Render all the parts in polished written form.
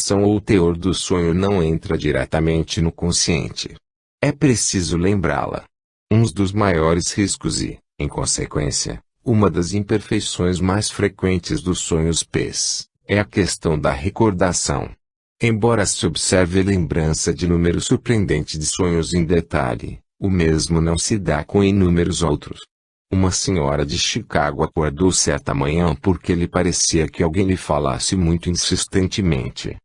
informação ou o teor do sonho não entra diretamente no consciente. É preciso lembrá-la. Um dos maiores riscos e, em consequência, uma das imperfeições mais frequentes dos sonhos PES, é a questão da recordação. Embora se observe a lembrança de número surpreendente de sonhos em detalhe, o mesmo não se dá com inúmeros outros. Uma senhora de Chicago acordou certa manhã porque lhe parecia que alguém lhe falasse muito insistentemente.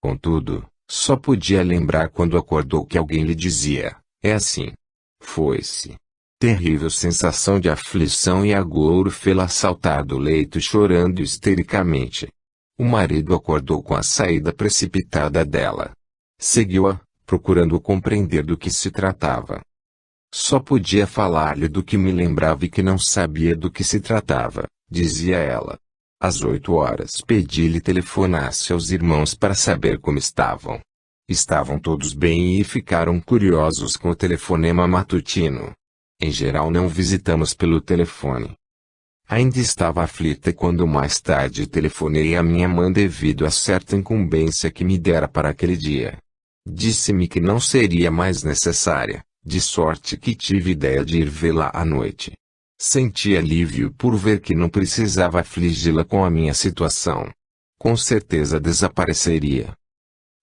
Contudo, só podia lembrar quando acordou que alguém lhe dizia, é assim. Foi-se. Terrível sensação de aflição e agouro fê-la saltar do leito chorando histericamente. O marido acordou com a saída precipitada dela. Seguiu-a, procurando compreender do que se tratava. Só podia falar-lhe do que me lembrava e que não sabia do que se tratava, dizia ela. Às 8 horas pedi-lhe telefonasse aos irmãos para saber como estavam. Estavam todos bem e ficaram curiosos com o telefonema matutino. Em geral não visitamos pelo telefone. Ainda estava aflita quando mais tarde telefonei à minha mãe devido a certa incumbência que me dera para aquele dia. Disse-me que não seria mais necessária, de sorte que tive ideia de ir vê-la à noite. Senti alívio por ver que não precisava afligi-la com a minha situação. Com certeza desapareceria.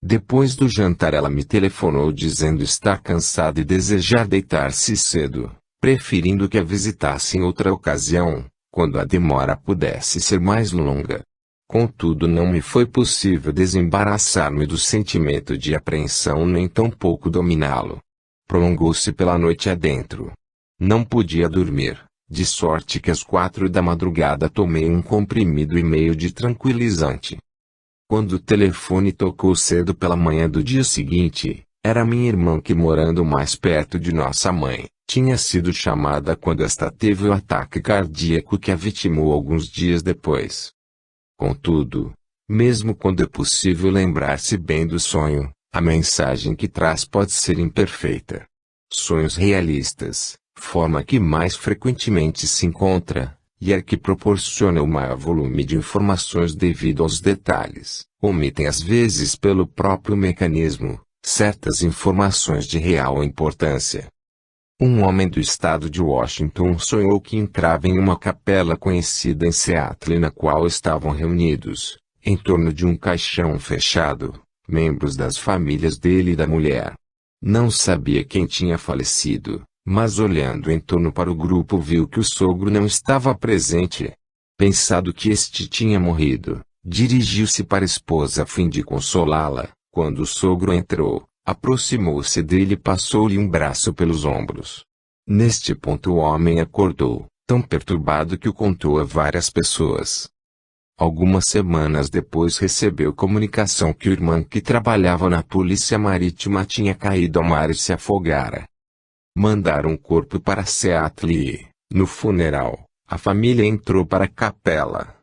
Depois do jantar ela me telefonou dizendo estar cansada e desejar deitar-se cedo, preferindo que a visitasse em outra ocasião, quando a demora pudesse ser mais longa. Contudo não me foi possível desembaraçar-me do sentimento de apreensão nem tampouco dominá-lo. Prolongou-se pela noite adentro. Não podia dormir, de sorte que às 4 da madrugada tomei um comprimido e meio de tranquilizante. Quando o telefone tocou cedo pela manhã do dia seguinte, era minha irmã que morando mais perto de nossa mãe, tinha sido chamada quando esta teve o ataque cardíaco que a vitimou alguns dias depois. Contudo, mesmo quando é possível lembrar-se bem do sonho, a mensagem que traz pode ser imperfeita. Sonhos realistas, forma que mais frequentemente se encontra, e é que proporciona o maior volume de informações devido aos detalhes, omitem às vezes pelo próprio mecanismo, certas informações de real importância. Um homem do estado de Washington sonhou que entrava em uma capela conhecida em Seattle na qual estavam reunidos, em torno de um caixão fechado, membros das famílias dele e da mulher. Não sabia quem tinha falecido, mas olhando em torno para o grupo viu que o sogro não estava presente. Pensado que este tinha morrido, dirigiu-se para a esposa a fim de consolá-la. Quando o sogro entrou, aproximou-se dele e passou-lhe um braço pelos ombros. Neste ponto o homem acordou, tão perturbado que o contou a várias pessoas. Algumas semanas depois recebeu comunicação que o irmão que trabalhava na polícia marítima tinha caído ao mar e se afogara. Mandaram o corpo para Seattle e, no funeral, a família entrou para a capela.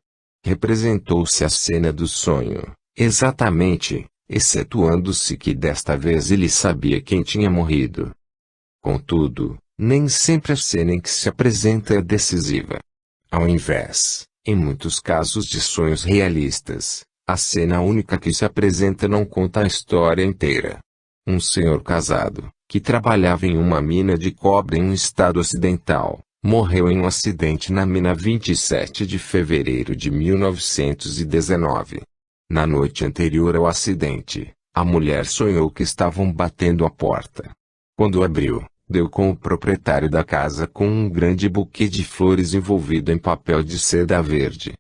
Representou-se a cena do sonho, exatamente, excetuando-se que desta vez ele sabia quem tinha morrido. Contudo, nem sempre a cena em que se apresenta é decisiva. Ao invés, em muitos casos de sonhos realistas, a cena única que se apresenta não conta a história inteira. Um senhor casado, que trabalhava em uma mina de cobre em um estado ocidental, morreu em um acidente na mina 27 de fevereiro de 1919. Na noite anterior ao acidente, a mulher sonhou que estavam batendo à porta. Quando abriu, deu com o proprietário da casa com um grande buquê de flores envolvido em papel de seda verde.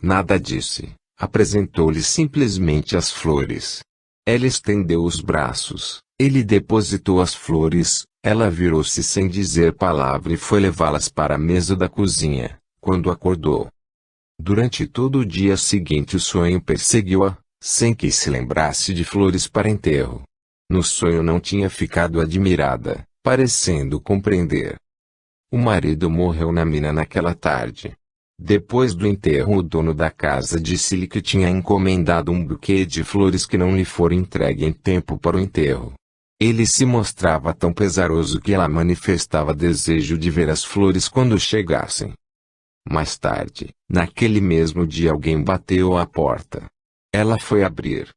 Nada disse, apresentou-lhe simplesmente as flores. Ela estendeu os braços, ele depositou as flores, ela virou-se sem dizer palavra e foi levá-las para a mesa da cozinha, quando acordou. Durante todo o dia seguinte o sonho perseguiu-a, sem que se lembrasse de flores para enterro. No sonho não tinha ficado admirada, parecendo compreender. O marido morreu na mina naquela tarde. Depois do enterro o dono da casa disse-lhe que tinha encomendado um buquê de flores que não lhe fora entregue em tempo para o enterro. Ele se mostrava tão pesaroso que ela manifestava desejo de ver as flores quando chegassem. Mais tarde, naquele mesmo dia alguém bateu à porta. Ela foi abrir.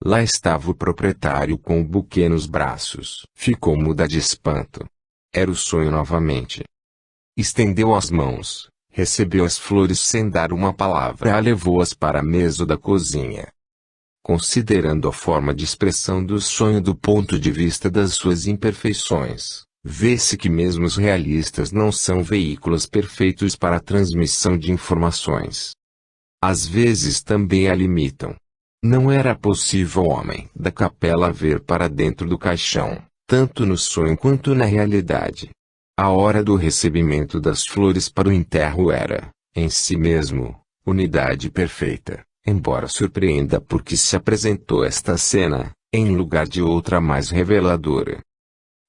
Lá estava o proprietário com o buquê nos braços. Ficou muda de espanto. Era o sonho novamente. Estendeu as mãos, recebeu as flores sem dar uma palavra e levou-as para a mesa da cozinha. Considerando a forma de expressão do sonho do ponto de vista das suas imperfeições, vê-se que mesmo os realistas não são veículos perfeitos para a transmissão de informações. Às vezes também a limitam. Não era possível ao homem da capela ver para dentro do caixão, tanto no sonho quanto na realidade. A hora do recebimento das flores para o enterro era, em si mesmo, unidade perfeita, embora surpreenda porque se apresentou esta cena, em lugar de outra mais reveladora.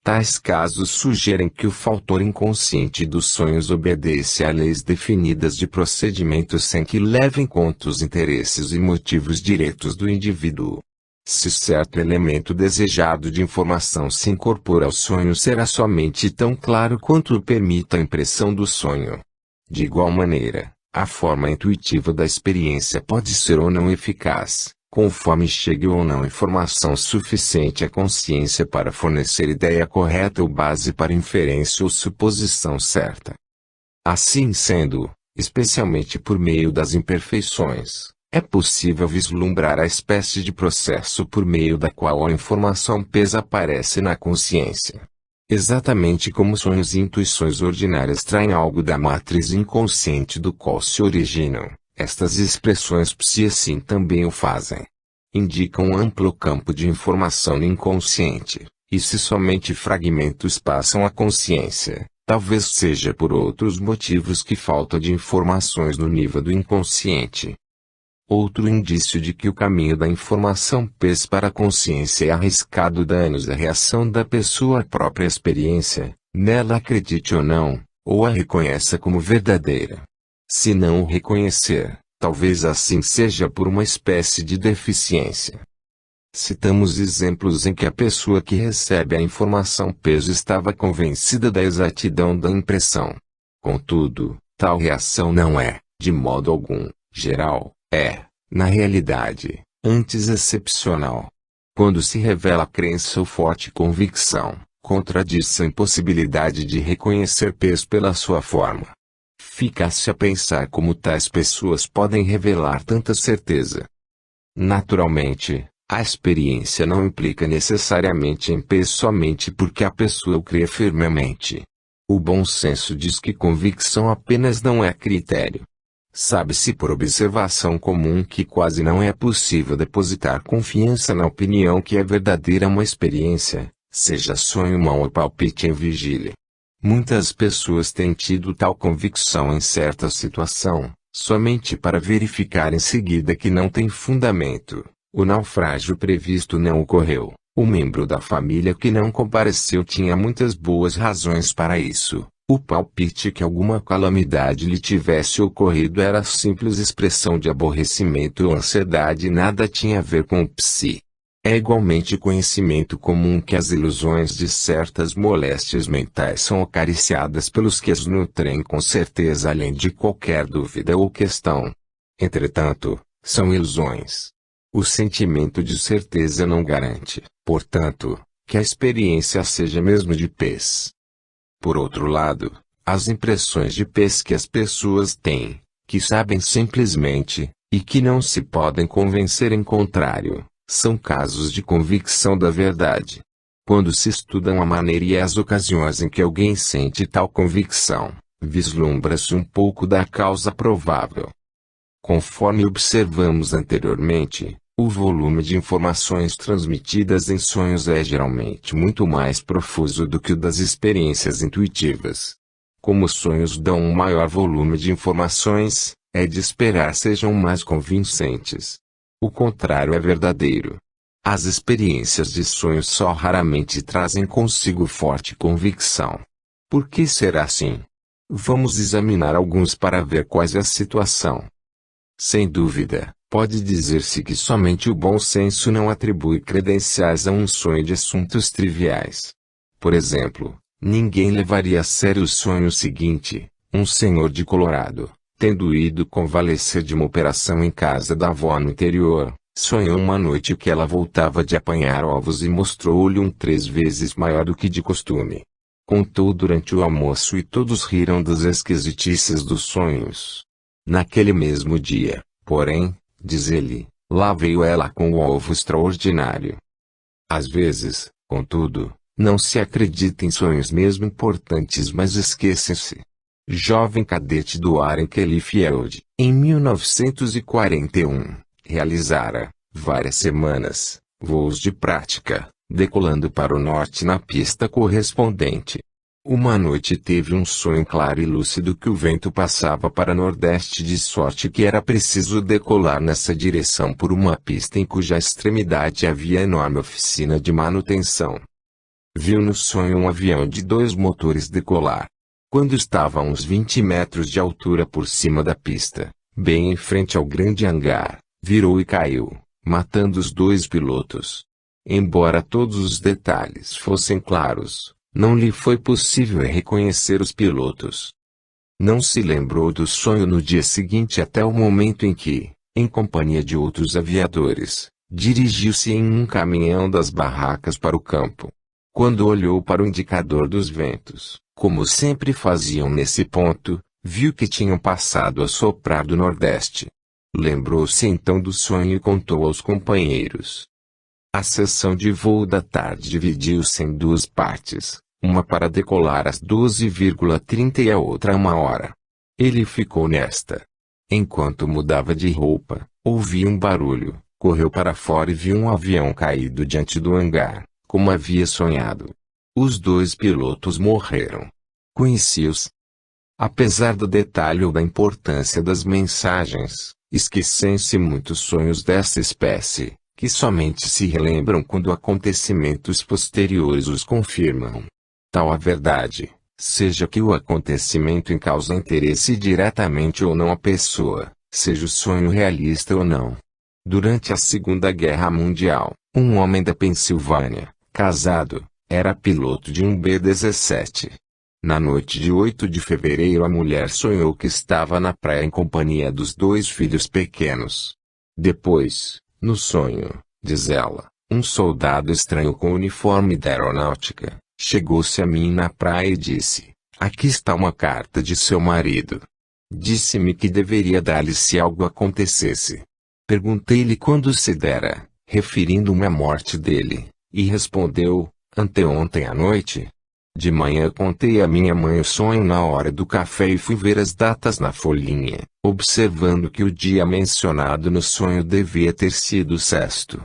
Tais casos sugerem que o fator inconsciente dos sonhos obedece a leis definidas de procedimento sem que leve em conta os interesses e motivos diretos do indivíduo. Se certo elemento desejado de informação se incorpora ao sonho, será somente tão claro quanto o permita a impressão do sonho. De igual maneira, a forma intuitiva da experiência pode ser ou não eficaz, conforme chegue ou não informação suficiente à consciência para fornecer ideia correta ou base para inferência ou suposição certa. Assim sendo, especialmente por meio das imperfeições, é possível vislumbrar a espécie de processo por meio da qual a informação pesa aparece na consciência. Exatamente como sonhos e intuições ordinárias traem algo da matriz inconsciente do qual se originam, estas expressões psi assim também o fazem. Indicam um amplo campo de informação no inconsciente, e se somente fragmentos passam à consciência, talvez seja por outros motivos que falta de informações no nível do inconsciente. Outro indício de que o caminho da informação pesa para a consciência é arriscado dá-nos a reação da pessoa à própria experiência, nela acredite ou não, ou a reconheça como verdadeira. Se não o reconhecer, talvez assim seja por uma espécie de deficiência. Citamos exemplos em que a pessoa que recebe a informação peso estava convencida da exatidão da impressão. Contudo, tal reação não é, de modo algum, geral, é, na realidade, antes excepcional. Quando se revela crença ou forte convicção, contradiz a impossibilidade de reconhecer peso pela sua forma. Fica-se a pensar como tais pessoas podem revelar tanta certeza. Naturalmente, a experiência não implica necessariamente em peso somente porque a pessoa o crê firmemente. O bom senso diz que convicção apenas não é critério. Sabe-se por observação comum que quase não é possível depositar confiança na opinião que é verdadeira uma experiência, seja sonho mau ou palpite em vigília. Muitas pessoas têm tido tal convicção em certa situação, somente para verificar em seguida que não tem fundamento. O naufrágio previsto não ocorreu. O membro da família que não compareceu tinha muitas boas razões para isso. O palpite que alguma calamidade lhe tivesse ocorrido era simples expressão de aborrecimento ou ansiedade e nada tinha a ver com o psi. É igualmente conhecimento comum que as ilusões de certas moléstias mentais são acariciadas pelos que as nutrem com certeza além de qualquer dúvida ou questão. Entretanto, são ilusões. O sentimento de certeza não garante, portanto, que a experiência seja mesmo de paz. Por outro lado, as impressões de paz que as pessoas têm, que sabem simplesmente, e que não se podem convencer em contrário, são casos de convicção da verdade. Quando se estudam a maneira e as ocasiões em que alguém sente tal convicção, vislumbra-se um pouco da causa provável. Conforme observamos anteriormente, o volume de informações transmitidas em sonhos é geralmente muito mais profuso do que o das experiências intuitivas. Como os sonhos dão um maior volume de informações, é de esperar sejam mais convincentes. O contrário é verdadeiro. As experiências de sonhos só raramente trazem consigo forte convicção. Por que será assim? Vamos examinar alguns para ver qual é a situação. Sem dúvida, pode dizer-se que somente o bom senso não atribui credenciais a um sonho de assuntos triviais. Por exemplo, ninguém levaria a sério o sonho seguinte: um senhor de Colorado, tendo ido convalescer de uma operação em casa da avó no interior, Sonhou uma noite que ela voltava de apanhar ovos e mostrou-lhe um 3 vezes maior do que de costume. Contou durante o almoço e todos riram das esquisitices dos sonhos. Naquele mesmo dia, porém, diz ele, lá veio ela com o ovo extraordinário. Às vezes, contudo, não se acredita em sonhos mesmo importantes, mas esquecem-se. Jovem cadete do Warren Kelly Field, em 1941, realizara, várias semanas, voos de prática, decolando para o norte na pista correspondente. Uma noite teve um sonho claro e lúcido que o vento passava para nordeste, de sorte que era preciso decolar nessa direção por uma pista em cuja extremidade havia enorme oficina de manutenção. Viu no sonho um avião de 2 motores decolar. Quando estava a uns 20 metros de altura por cima da pista, bem em frente ao grande hangar, virou e caiu, matando os 2 pilotos. Embora todos os detalhes fossem claros, não lhe foi possível reconhecer os pilotos. Não se lembrou do sonho no dia seguinte até o momento em que, em companhia de outros aviadores, dirigiu-se em um caminhão das barracas para o campo. Quando olhou para o indicador dos ventos, como sempre faziam nesse ponto, viu que tinham passado a soprar do nordeste. Lembrou-se então do sonho e contou aos companheiros. A sessão de voo da tarde dividiu-se em 2 partes, uma para decolar às 12h30 e a outra a 1h. Ele ficou nesta. Enquanto mudava de roupa, ouviu um barulho, correu para fora e viu um avião caído diante do hangar, como havia sonhado. Os 2 pilotos morreram. Conhecia-os. Apesar do detalhe ou da importância das mensagens, esquecem-se muitos sonhos dessa espécie, que somente se relembram quando acontecimentos posteriores os confirmam. Tal a verdade, seja que o acontecimento em causa interesse diretamente ou não a pessoa, seja o sonho realista ou não. Durante a Segunda Guerra Mundial, um homem da Pensilvânia, casado, era piloto de um B-17. Na noite de 8 de fevereiro a mulher sonhou que estava na praia em companhia dos 2 filhos pequenos. Depois, no sonho, diz ela, um soldado estranho com uniforme da aeronáutica, chegou-se a mim na praia e disse, aqui está uma carta de seu marido. Disse-me que deveria dar-lhe se algo acontecesse. Perguntei-lhe quando se dera, referindo-me à morte dele, e respondeu, anteontem à noite. De manhã contei à minha mãe o sonho na hora do café e fui ver as datas na folhinha, observando que o dia mencionado no sonho devia ter sido sexto.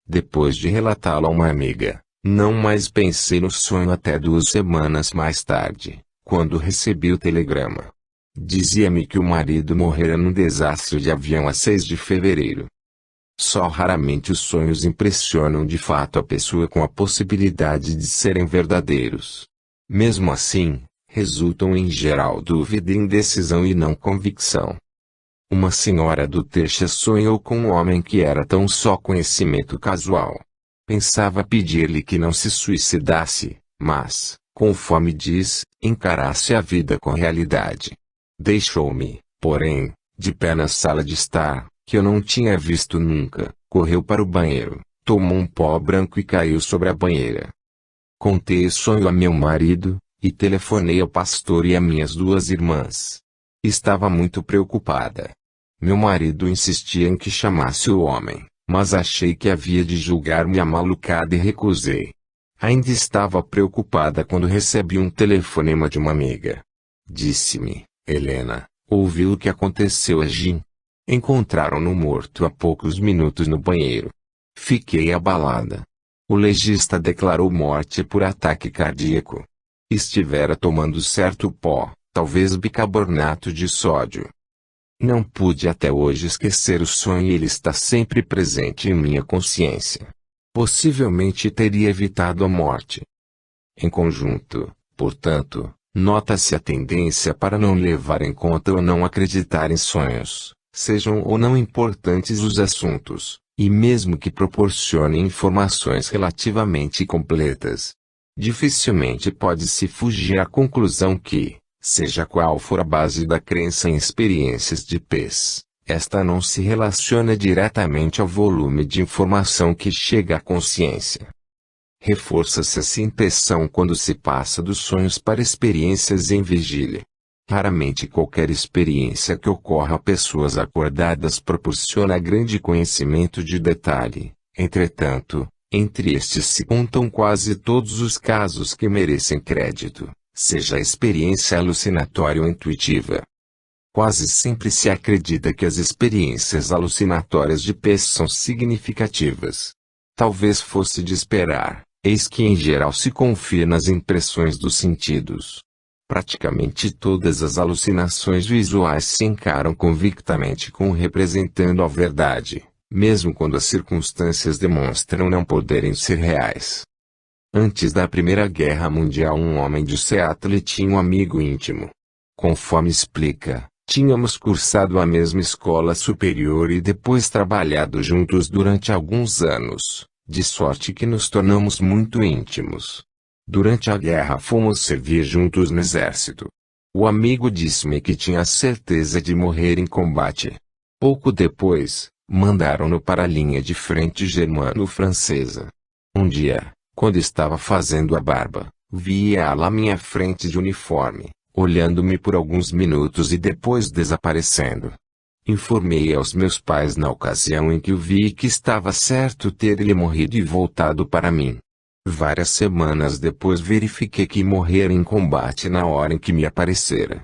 Depois de relatá-lo a uma amiga, não mais pensei no sonho até 2 semanas mais tarde, quando recebi o telegrama. Dizia-me que o marido morrera num desastre de avião a 6 de fevereiro. Só raramente os sonhos impressionam de fato a pessoa com a possibilidade de serem verdadeiros. Mesmo assim, resultam em geral dúvida e indecisão e não convicção. Uma senhora do Texas sonhou com um homem que era tão só conhecimento casual. Pensava pedir-lhe que não se suicidasse, mas, conforme diz, encarasse a vida com realidade. Deixou-me, porém, de pé na sala de estar, que eu não tinha visto nunca, correu para o banheiro, tomou um pó branco e caiu sobre a banheira. Contei o sonho a meu marido, e telefonei ao pastor e a minhas 2 irmãs. Estava muito preocupada. Meu marido insistia em que chamasse o homem, mas achei que havia de julgar-me amalucada e recusei. Ainda estava preocupada quando recebi um telefonema de uma amiga. Disse-me, Helena, ouviu o que aconteceu a Jim? Encontraram-no morto há poucos minutos no banheiro. Fiquei abalada. O legista declarou morte por ataque cardíaco. Estivera tomando certo pó, talvez bicarbonato de sódio. Não pude até hoje esquecer o sonho e ele está sempre presente em minha consciência. Possivelmente teria evitado a morte. Em conjunto, portanto, nota-se a tendência para não levar em conta ou não acreditar em sonhos, sejam ou não importantes os assuntos, e mesmo que proporcionem informações relativamente completas. Dificilmente pode-se fugir à conclusão que, seja qual for a base da crença em experiências de pés, esta não se relaciona diretamente ao volume de informação que chega à consciência. Reforça-se essa impressão quando se passa dos sonhos para experiências em vigília. Raramente qualquer experiência que ocorra a pessoas acordadas proporciona grande conhecimento de detalhe. Entretanto, entre estes se contam quase todos os casos que merecem crédito, seja a experiência alucinatória ou intuitiva. Quase sempre se acredita que as experiências alucinatórias de P são significativas. Talvez fosse de esperar, eis que em geral se confia nas impressões dos sentidos. Praticamente todas as alucinações visuais se encaram convictamente como representando a verdade, mesmo quando as circunstâncias demonstram não poderem ser reais. Antes da Primeira Guerra Mundial, um homem de Seattle tinha um amigo íntimo. Conforme explica, tínhamos cursado a mesma escola superior e depois trabalhado juntos durante alguns anos, de sorte que nos tornamos muito íntimos. Durante a guerra fomos servir juntos no exército. O amigo disse-me que tinha certeza de morrer em combate. Pouco depois, mandaram-no para a linha de frente germano-francesa. Um dia, quando estava fazendo a barba, vi-a lá à minha frente de uniforme, olhando-me por alguns minutos e depois desaparecendo. Informei aos meus pais na ocasião em que o vi que estava certo ter ele morrido e voltado para mim. Várias semanas depois verifiquei que morrera em combate na hora em que me aparecera.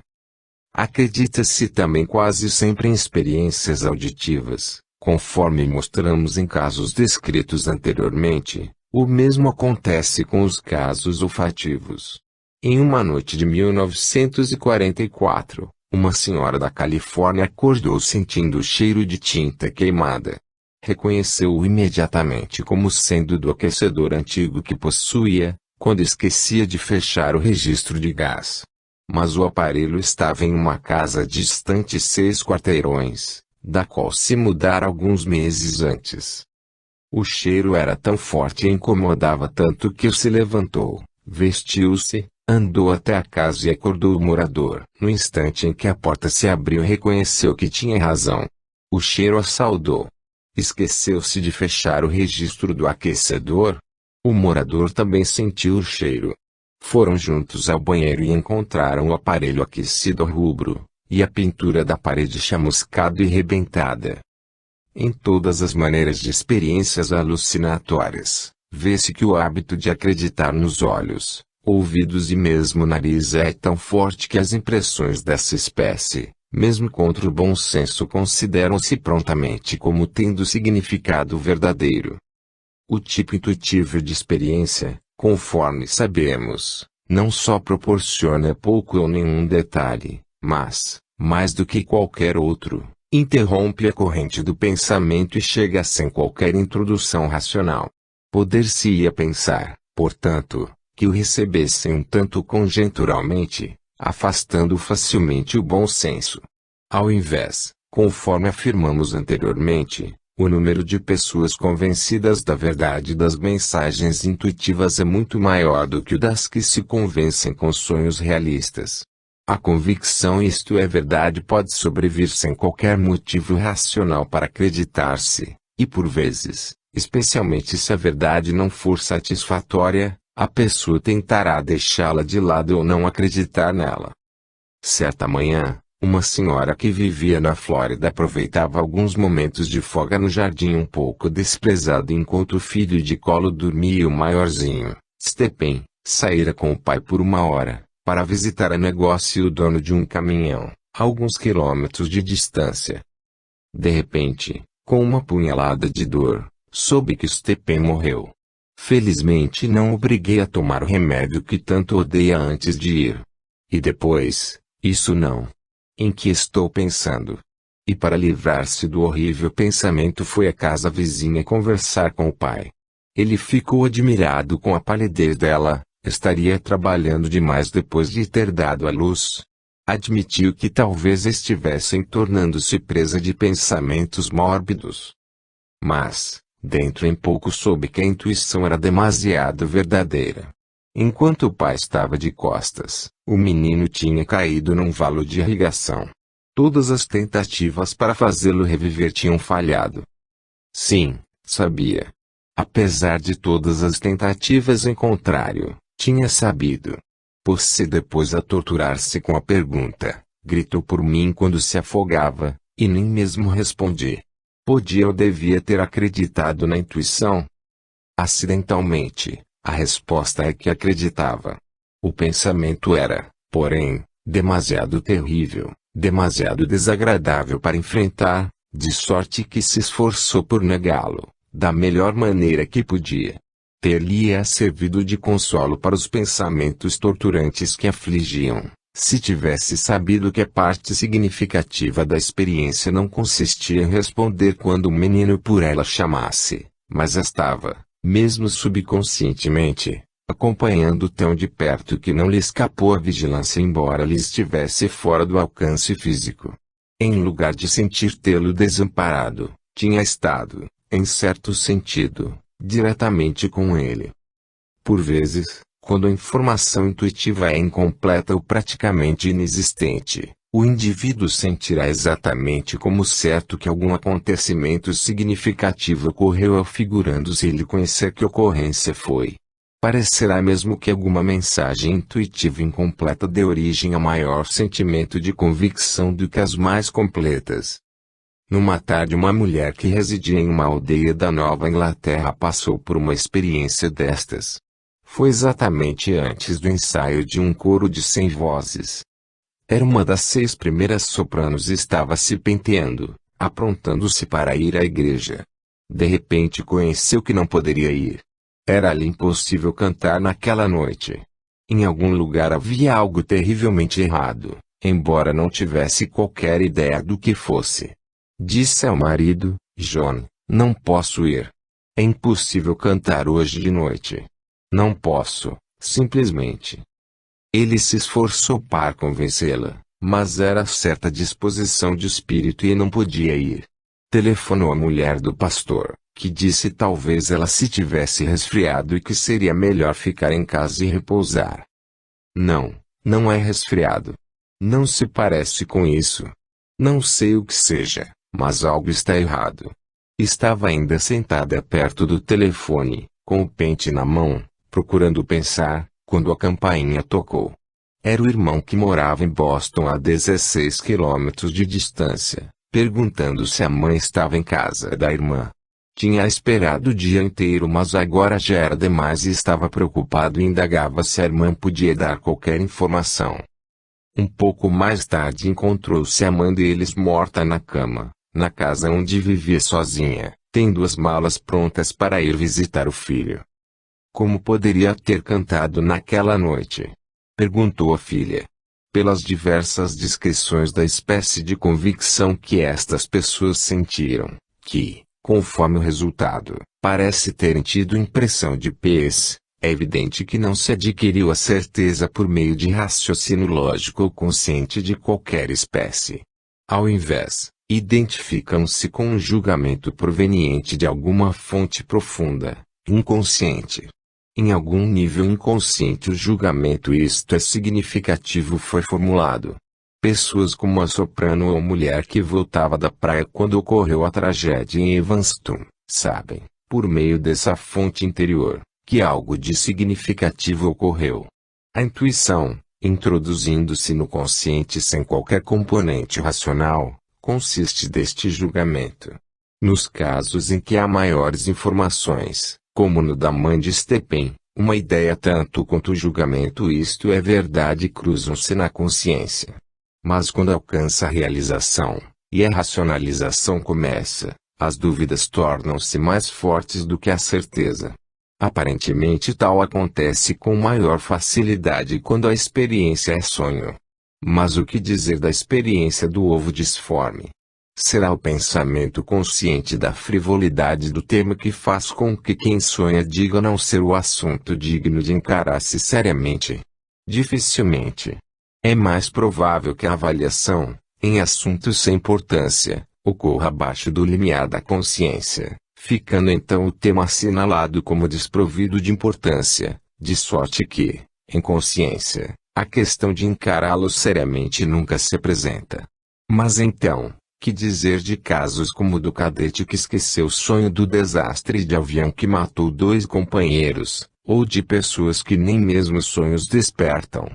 Acredita-se também quase sempre em experiências auditivas, conforme mostramos em casos descritos anteriormente. O mesmo acontece com os casos olfativos. Em uma noite de 1944, uma senhora da Califórnia acordou sentindo o cheiro de tinta queimada. Reconheceu-o imediatamente como sendo do aquecedor antigo que possuía, quando esquecia de fechar o registro de gás. Mas o aparelho estava em uma casa distante 6 quarteirões, da qual se mudara alguns meses antes. O cheiro era tão forte e incomodava tanto que se levantou, vestiu-se, andou até a casa e acordou o morador. No instante em que a porta se abriu, reconheceu que tinha razão. O cheiro a saudou. Esqueceu-se de fechar o registro do aquecedor? O morador também sentiu o cheiro. Foram juntos ao banheiro e encontraram o aparelho aquecido rubro, e a pintura da parede chamuscada e rebentada. Em todas as maneiras de experiências alucinatórias, vê-se que o hábito de acreditar nos olhos, ouvidos e mesmo nariz é tão forte que as impressões dessa espécie, mesmo contra o bom senso, consideram-se prontamente como tendo significado verdadeiro. O tipo intuitivo de experiência, conforme sabemos, não só proporciona pouco ou nenhum detalhe, mas, mais do que qualquer outro, interrompe a corrente do pensamento e chega sem qualquer introdução racional. Poder-se-ia pensar, portanto, que o recebessem um tanto conjecturalmente, afastando facilmente o bom senso. Ao invés, conforme afirmamos anteriormente, o número de pessoas convencidas da verdade das mensagens intuitivas é muito maior do que o das que se convencem com sonhos realistas. A convicção isto é verdade pode sobrevir sem qualquer motivo racional para acreditar-se, e por vezes, especialmente se a verdade não for satisfatória, a pessoa tentará deixá-la de lado ou não acreditar nela. Certa manhã, uma senhora que vivia na Flórida aproveitava alguns momentos de folga no jardim um pouco desprezado enquanto o filho de colo dormia e o maiorzinho, Stephen, saíra com o pai por uma hora, para visitar a negócio e o dono de um caminhão, a alguns quilômetros de distância. De repente, com uma punhalada de dor, soube que Stephen morreu. Felizmente não obriguei a tomar o remédio que tanto odeia antes de ir. E depois, isso não. Em que estou pensando? E para livrar-se do horrível pensamento foi à casa vizinha conversar com o pai. Ele ficou admirado com a palidez dela, estaria trabalhando demais depois de ter dado à luz. Admitiu que talvez estivessem tornando-se presa de pensamentos mórbidos. Mas, dentro em pouco soube que a intuição era demasiado verdadeira. Enquanto o pai estava de costas, o menino tinha caído num valo de irrigação. Todas as tentativas para fazê-lo reviver tinham falhado. Sim, sabia. Apesar de todas as tentativas em contrário, tinha sabido. Você depois a torturar-se com a pergunta, gritou por mim quando se afogava, e nem mesmo respondi. Podia ou devia ter acreditado na intuição? Acidentalmente, a resposta é que acreditava. O pensamento era, porém, demasiado terrível, demasiado desagradável para enfrentar, de sorte que se esforçou por negá-lo, da melhor maneira que podia. Ter-lhe-á servido de consolo para os pensamentos torturantes que afligiam, se tivesse sabido que a parte significativa da experiência não consistia em responder quando o menino por ela chamasse, mas estava, mesmo subconscientemente, acompanhando tão de perto que não lhe escapou a vigilância embora lhe estivesse fora do alcance físico. Em lugar de sentir tê-lo desamparado, tinha estado, em certo sentido, diretamente com ele. Por vezes, quando a informação intuitiva é incompleta ou praticamente inexistente, o indivíduo sentirá exatamente como certo que algum acontecimento significativo ocorreu afigurando-se ele conhecer que ocorrência foi. Parecerá mesmo que alguma mensagem intuitiva incompleta dê origem a maior sentimento de convicção do que as mais completas. Numa tarde uma mulher que residia em uma aldeia da Nova Inglaterra passou por uma experiência destas. Foi exatamente antes do ensaio de um coro de 100 vozes. Era uma das 6 primeiras sopranos e estava se penteando, aprontando-se para ir à igreja. De repente conheceu que não poderia ir. Era-lhe impossível cantar naquela noite. Em algum lugar havia algo terrivelmente errado, embora não tivesse qualquer ideia do que fosse. Disse ao marido, John, não posso ir. É impossível cantar hoje de noite. Não posso, simplesmente. Ele se esforçou para convencê-la, mas era certa disposição de espírito e não podia ir. Telefonou à mulher do pastor, que disse talvez ela se tivesse resfriado e que seria melhor ficar em casa e repousar. Não, não é resfriado. Não se parece com isso. Não sei o que seja, mas algo está errado. Estava ainda sentada perto do telefone, com o pente na mão, procurando pensar, quando a campainha tocou. Era o irmão que morava em Boston a 16 quilômetros de distância, perguntando se a mãe estava em casa da irmã. Tinha esperado o dia inteiro mas agora já era demais e estava preocupado e indagava se a irmã podia dar qualquer informação. Um pouco mais tarde encontrou-se a mãe deles morta na cama, na casa onde vivia sozinha, tendo as malas prontas para ir visitar o filho. Como poderia ter cantado naquela noite? Perguntou a filha. Pelas diversas descrições da espécie de convicção que estas pessoas sentiram, que, conforme o resultado, parece terem tido impressão de pés, é evidente que não se adquiriu a certeza por meio de raciocínio lógico ou consciente de qualquer espécie. Ao invés, identificam-se com um julgamento proveniente de alguma fonte profunda, inconsciente. Em algum nível inconsciente o julgamento isto é significativo foi formulado. Pessoas como a soprano ou mulher que voltava da praia quando ocorreu a tragédia em Evanston, sabem, por meio dessa fonte interior, que algo de significativo ocorreu. A intuição, introduzindo-se no consciente sem qualquer componente racional, consiste deste julgamento. Nos casos em que há maiores informações, como no da mãe de Stephen, uma ideia tanto quanto o julgamento isto é verdade cruzam-se na consciência. Mas quando alcança a realização, e a racionalização começa, as dúvidas tornam-se mais fortes do que a certeza. Aparentemente tal acontece com maior facilidade quando a experiência é sonho. Mas o que dizer da experiência do ovo disforme? Será o pensamento consciente da frivolidade do tema que faz com que quem sonha diga não ser o assunto digno de encarar-se seriamente? Dificilmente. É mais provável que a avaliação, em assuntos sem importância, ocorra abaixo do limiar da consciência, ficando então o tema assinalado como desprovido de importância, de sorte que, em consciência, a questão de encará-lo seriamente nunca se apresenta. Mas então, que dizer de casos como o do cadete que esqueceu o sonho do desastre de avião que matou 2 companheiros, ou de pessoas que nem mesmo sonhos despertam?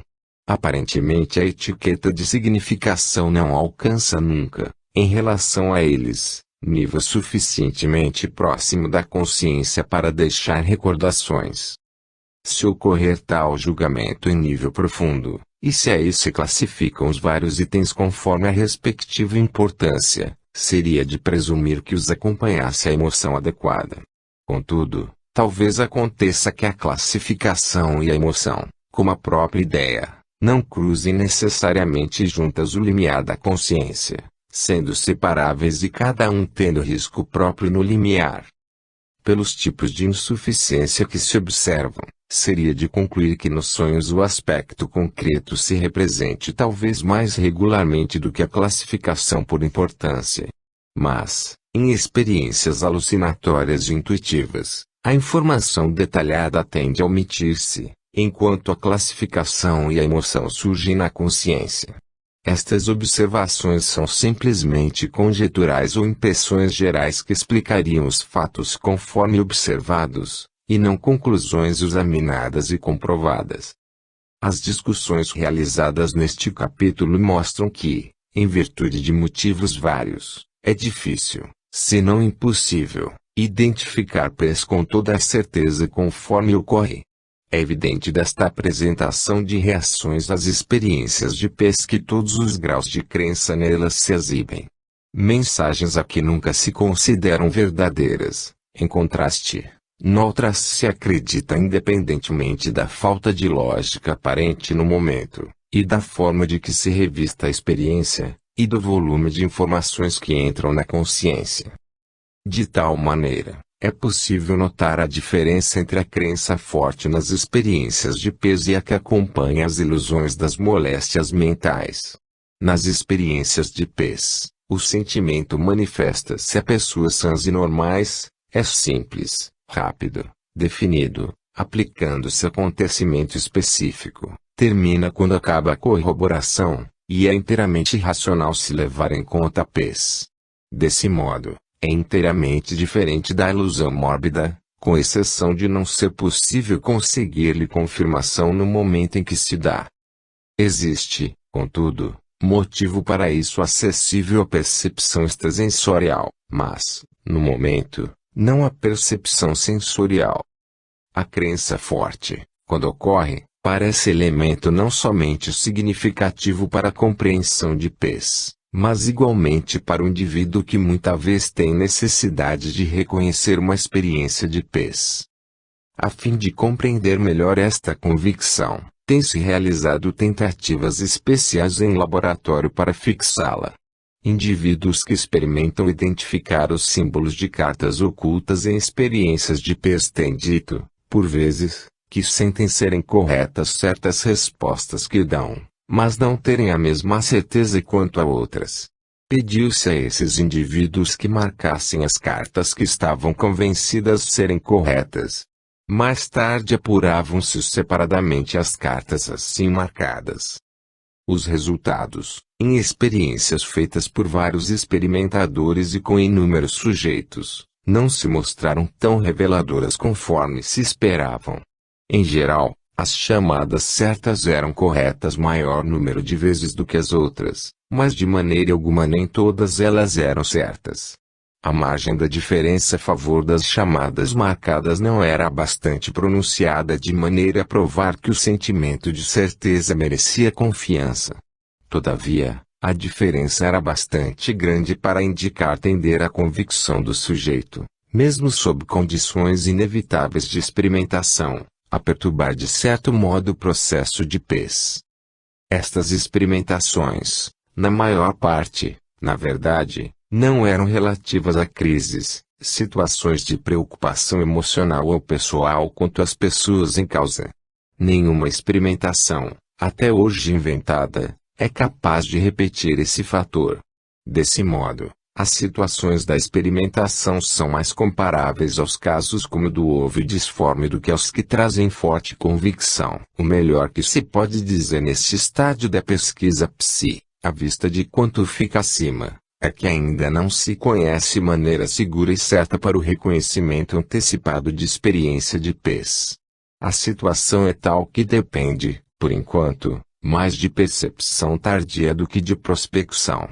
Aparentemente a etiqueta de significação não alcança nunca, em relação a eles, nível suficientemente próximo da consciência para deixar recordações. Se ocorrer tal julgamento em nível profundo, e se aí se classificam os vários itens conforme a respectiva importância, seria de presumir que os acompanhasse a emoção adequada. Contudo, talvez aconteça que a classificação e a emoção, como a própria ideia, não cruzem necessariamente juntas o limiar da consciência, sendo separáveis e cada um tendo risco próprio no limiar. Pelos tipos de insuficiência que se observam, seria de concluir que nos sonhos o aspecto concreto se represente talvez mais regularmente do que a classificação por importância. Mas, em experiências alucinatórias e intuitivas, a informação detalhada tende a omitir-se, enquanto a classificação e a emoção surgem na consciência. Estas observações são simplesmente conjeturais ou impressões gerais que explicariam os fatos conforme observados, e não conclusões examinadas e comprovadas. As discussões realizadas neste capítulo mostram que, em virtude de motivos vários, é difícil, se não impossível, identificar PES com toda a certeza conforme ocorre. É evidente desta apresentação de reações às experiências de PES que todos os graus de crença nelas se exibem. Mensagens a que nunca se consideram verdadeiras, em contraste, noutras se acredita independentemente da falta de lógica aparente no momento, e da forma de que se revista a experiência, e do volume de informações que entram na consciência. De tal maneira, é possível notar a diferença entre a crença forte nas experiências de PES e a que acompanha as ilusões das moléstias mentais. Nas experiências de PES, o sentimento manifesta-se a pessoas sãs e normais, é simples, rápido, definido, aplicando-se a acontecimento específico, termina quando acaba a corroboração, e é inteiramente irracional se levar em conta a PES. Desse modo, é inteiramente diferente da ilusão mórbida, com exceção de não ser possível conseguir-lhe confirmação no momento em que se dá. Existe, contudo, motivo para isso acessível à percepção extrasensorial, mas, no momento, não à percepção sensorial. A crença forte, quando ocorre, parece elemento não somente significativo para a compreensão de PES, mas igualmente para o indivíduo que muita vez tem necessidade de reconhecer uma experiência de PES. A fim de compreender melhor esta convicção, tem-se realizado tentativas especiais em laboratório para fixá-la. Indivíduos que experimentam identificar os símbolos de cartas ocultas em experiências de PES têm dito, por vezes, que sentem serem corretas certas respostas que dão, mas não terem a mesma certeza quanto a outras. Pediu-se a esses indivíduos que marcassem as cartas que estavam convencidas serem corretas. Mais tarde apuravam-se separadamente as cartas assim marcadas. Os resultados, em experiências feitas por vários experimentadores e com inúmeros sujeitos, não se mostraram tão reveladoras conforme se esperavam. Em geral, as chamadas certas eram corretas maior número de vezes do que as outras, mas de maneira alguma nem todas elas eram certas. A margem da diferença a favor das chamadas marcadas não era bastante pronunciada de maneira a provar que o sentimento de certeza merecia confiança. Todavia, a diferença era bastante grande para indicar tender à convicção do sujeito, mesmo sob condições inevitáveis de experimentação, a perturbar de certo modo o processo de PES. Estas experimentações, na maior parte, na verdade, não eram relativas a crises, situações de preocupação emocional ou pessoal quanto às pessoas em causa. Nenhuma experimentação, até hoje inventada, é capaz de repetir esse fator. Desse modo, as situações da experimentação são mais comparáveis aos casos como o do ovo disforme do que aos que trazem forte convicção. O melhor que se pode dizer neste estádio da pesquisa psi à vista de quanto fica acima, é que ainda não se conhece maneira segura e certa para o reconhecimento antecipado de experiência de pez. A situação é tal que depende, por enquanto, mais de percepção tardia do que de prospecção.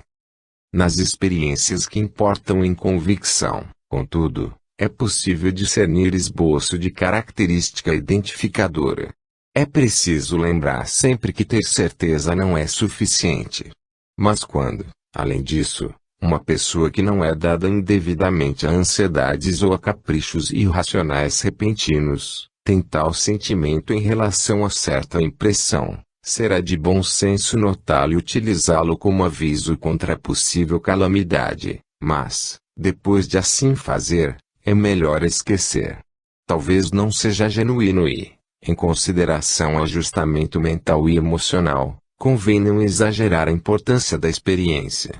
Nas experiências que importam em convicção, contudo, é possível discernir esboço de característica identificadora. É preciso lembrar sempre que ter certeza não é suficiente. Mas quando, além disso, uma pessoa que não é dada indevidamente a ansiedades ou a caprichos irracionais repentinos, tem tal sentimento em relação a certa impressão, será de bom senso notá-lo e utilizá-lo como aviso contra a possível calamidade, mas, depois de assim fazer, é melhor esquecer. Talvez não seja genuíno e, em consideração ao ajustamento mental e emocional, convém não exagerar a importância da experiência.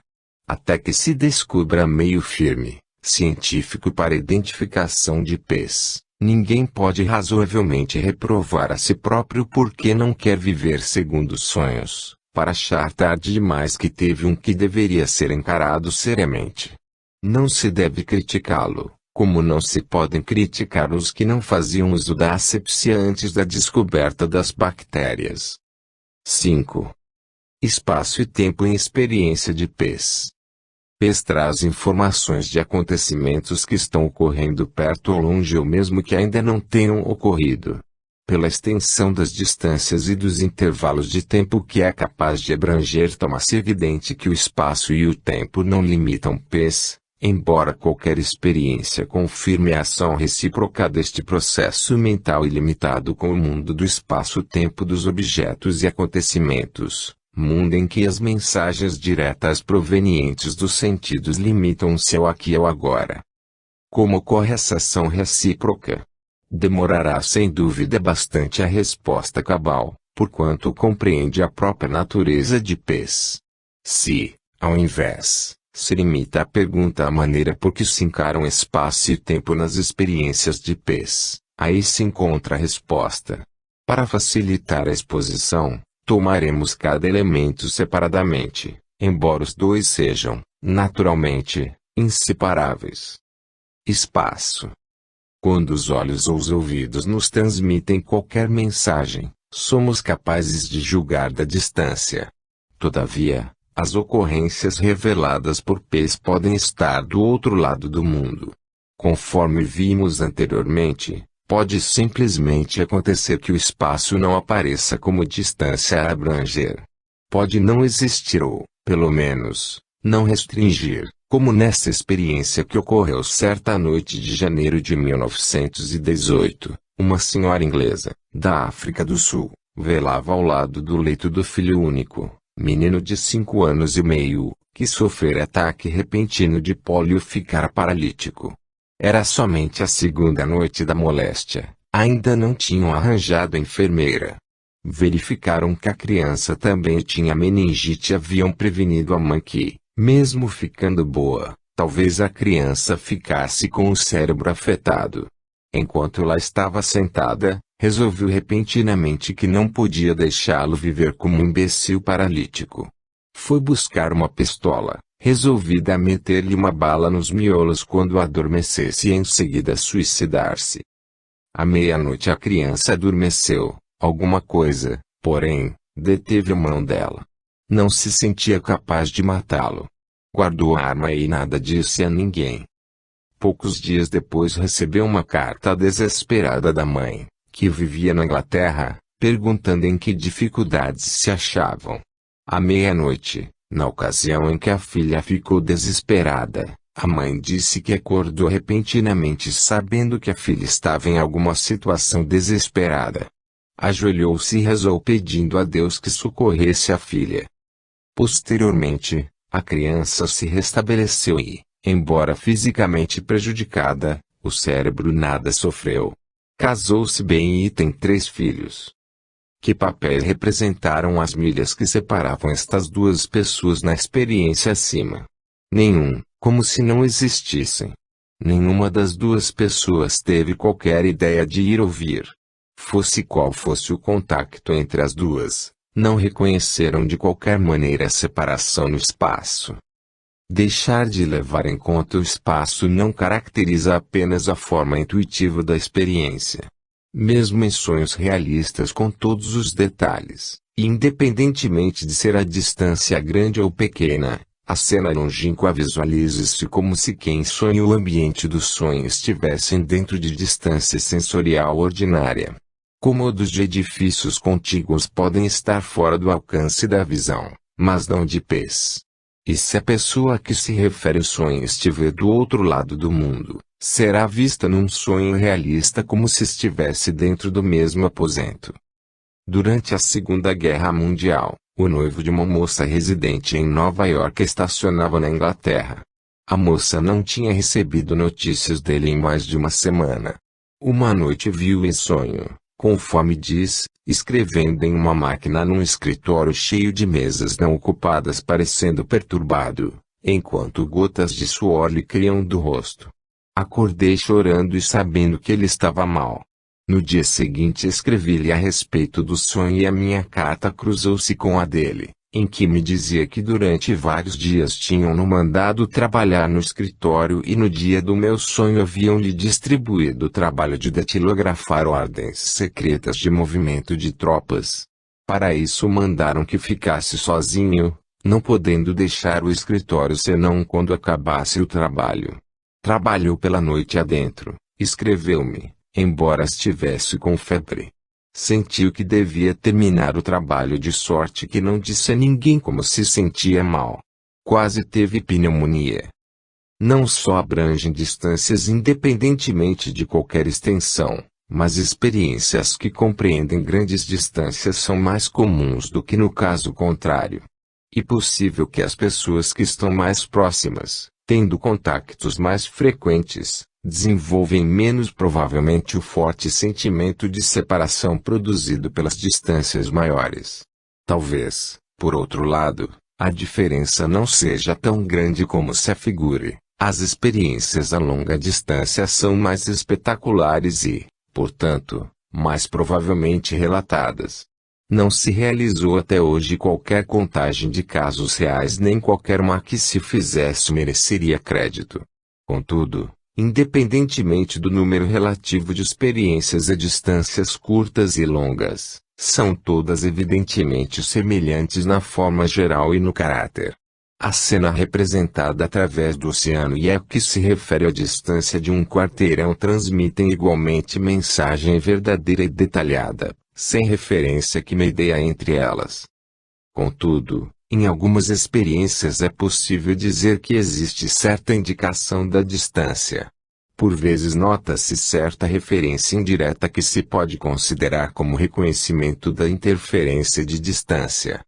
Até que se descubra meio firme, científico para identificação de pez, ninguém pode razoavelmente reprovar a si próprio porque não quer viver segundo os sonhos, para achar tarde demais que teve um que deveria ser encarado seriamente. Não se deve criticá-lo, como não se podem criticar os que não faziam uso da asepsia antes da descoberta das bactérias. 5. Espaço e tempo em experiência de pez. Pez traz informações de acontecimentos que estão ocorrendo perto ou longe ou mesmo que ainda não tenham ocorrido. Pela extensão das distâncias e dos intervalos de tempo que é capaz de abranger, torna-se evidente que o espaço e o tempo não limitam pez, embora qualquer experiência confirme a ação recíproca deste processo mental ilimitado com o mundo do espaço-tempo dos objetos e acontecimentos. Mundo em que as mensagens diretas provenientes dos sentidos limitam-se ao aqui e ao agora. Como ocorre essa ação recíproca? Demorará sem dúvida bastante a resposta cabal, porquanto compreende a própria natureza de pez. Se, ao invés, se limita a pergunta à maneira por que se encaram espaço e tempo nas experiências de pez, aí se encontra a resposta. Para facilitar a exposição, tomaremos cada elemento separadamente, embora os dois sejam, naturalmente, inseparáveis. Espaço. Quando os olhos ou os ouvidos nos transmitem qualquer mensagem, somos capazes de julgar da distância. Todavia, as ocorrências reveladas por pez podem estar do outro lado do mundo. Conforme vimos anteriormente, pode simplesmente acontecer que o espaço não apareça como distância a abranger. Pode não existir ou, pelo menos, não restringir, como nessa experiência que ocorreu certa noite de janeiro de 1918, uma senhora inglesa, da África do Sul, velava ao lado do leito do filho único, menino de 5 anos e meio, que sofrera ataque repentino de pólio e ficara paralítico. Era somente a segunda noite da moléstia, ainda não tinham arranjado enfermeira. Verificaram que a criança também tinha meningite e haviam prevenido a mãe que, mesmo ficando boa, talvez a criança ficasse com o cérebro afetado. Enquanto lá estava sentada, resolveu repentinamente que não podia deixá-lo viver como um imbecil paralítico. Foi buscar uma pistola, resolvida a meter-lhe uma bala nos miolos quando adormecesse e em seguida suicidar-se. À meia-noite a criança adormeceu, alguma coisa, porém, deteve a mão dela. Não se sentia capaz de matá-lo. Guardou a arma e nada disse a ninguém. Poucos dias depois recebeu uma carta desesperada da mãe, que vivia na Inglaterra, perguntando em que dificuldades se achavam. À meia-noite, na ocasião em que a filha ficou desesperada, a mãe disse que acordou repentinamente sabendo que a filha estava em alguma situação desesperada. Ajoelhou-se e rezou pedindo a Deus que socorresse a filha. Posteriormente, a criança se restabeleceu e, embora fisicamente prejudicada, o cérebro nada sofreu. Casou-se bem e tem 3 filhos. Que papel representaram as milhas que separavam estas duas pessoas na experiência acima? Nenhum, como se não existissem. Nenhuma das duas pessoas teve qualquer ideia de ir ou vir. Fosse qual fosse o contacto entre as duas, Não reconheceram de qualquer maneira a separação no espaço. Deixar de levar em conta o espaço não caracteriza apenas a forma intuitiva da experiência. Mesmo em sonhos realistas com todos os detalhes, e independentemente de ser a distância grande ou pequena, a cena longínqua visualiza-se como se quem sonha e o ambiente do sonho estivessem dentro de distância sensorial ordinária. Cômodos de edifícios contíguos podem estar fora do alcance da visão, mas não de pés. E se a pessoa a que se refere o sonho estiver do outro lado do mundo, será vista num sonho realista como se estivesse dentro do mesmo aposento. Durante a Segunda Guerra Mundial, o noivo de uma moça residente em Nova York estacionava na Inglaterra. A moça não tinha recebido notícias dele em mais de uma semana. Uma noite viu em sonho, conforme diz, escrevendo em uma máquina num escritório cheio de mesas não ocupadas parecendo perturbado, enquanto gotas de suor lhe caíam do rosto. Acordei chorando e sabendo que ele estava mal. No dia seguinte escrevi-lhe a respeito do sonho e a minha carta cruzou-se com a dele, em que me dizia que durante vários dias tinham-no mandado trabalhar no escritório e no dia do meu sonho haviam-lhe distribuído o trabalho de datilografar ordens secretas de movimento de tropas. Para isso mandaram que ficasse sozinho, não podendo deixar o escritório senão quando acabasse o trabalho. Trabalhou pela noite adentro, escreveu-me, embora estivesse com febre. Sentiu que devia terminar o trabalho de sorte que não disse a ninguém como se sentia mal. Quase teve pneumonia. Não só abrangem distâncias independentemente de qualquer extensão, mas experiências que compreendem grandes distâncias são mais comuns do que no caso contrário. E possível que as pessoas que estão mais próximas, tendo contactos mais frequentes, desenvolvem menos provavelmente o forte sentimento de separação produzido pelas distâncias maiores. Talvez, por outro lado, a diferença não seja tão grande como se afigure. As experiências a longa distância são mais espetaculares e, portanto, mais provavelmente relatadas. Não se realizou até hoje qualquer contagem de casos reais nem qualquer uma que se fizesse mereceria crédito. Contudo, independentemente do número relativo de experiências a distâncias curtas e longas, são todas evidentemente semelhantes na forma geral e no caráter. A cena representada através do oceano e a que se refere à distância de um quarteirão transmitem igualmente mensagem verdadeira e detalhada, sem referência que medeia entre elas. Contudo, em algumas experiências é possível dizer que existe certa indicação da distância. Por vezes nota-se certa referência indireta que se pode considerar como reconhecimento da interferência de distância.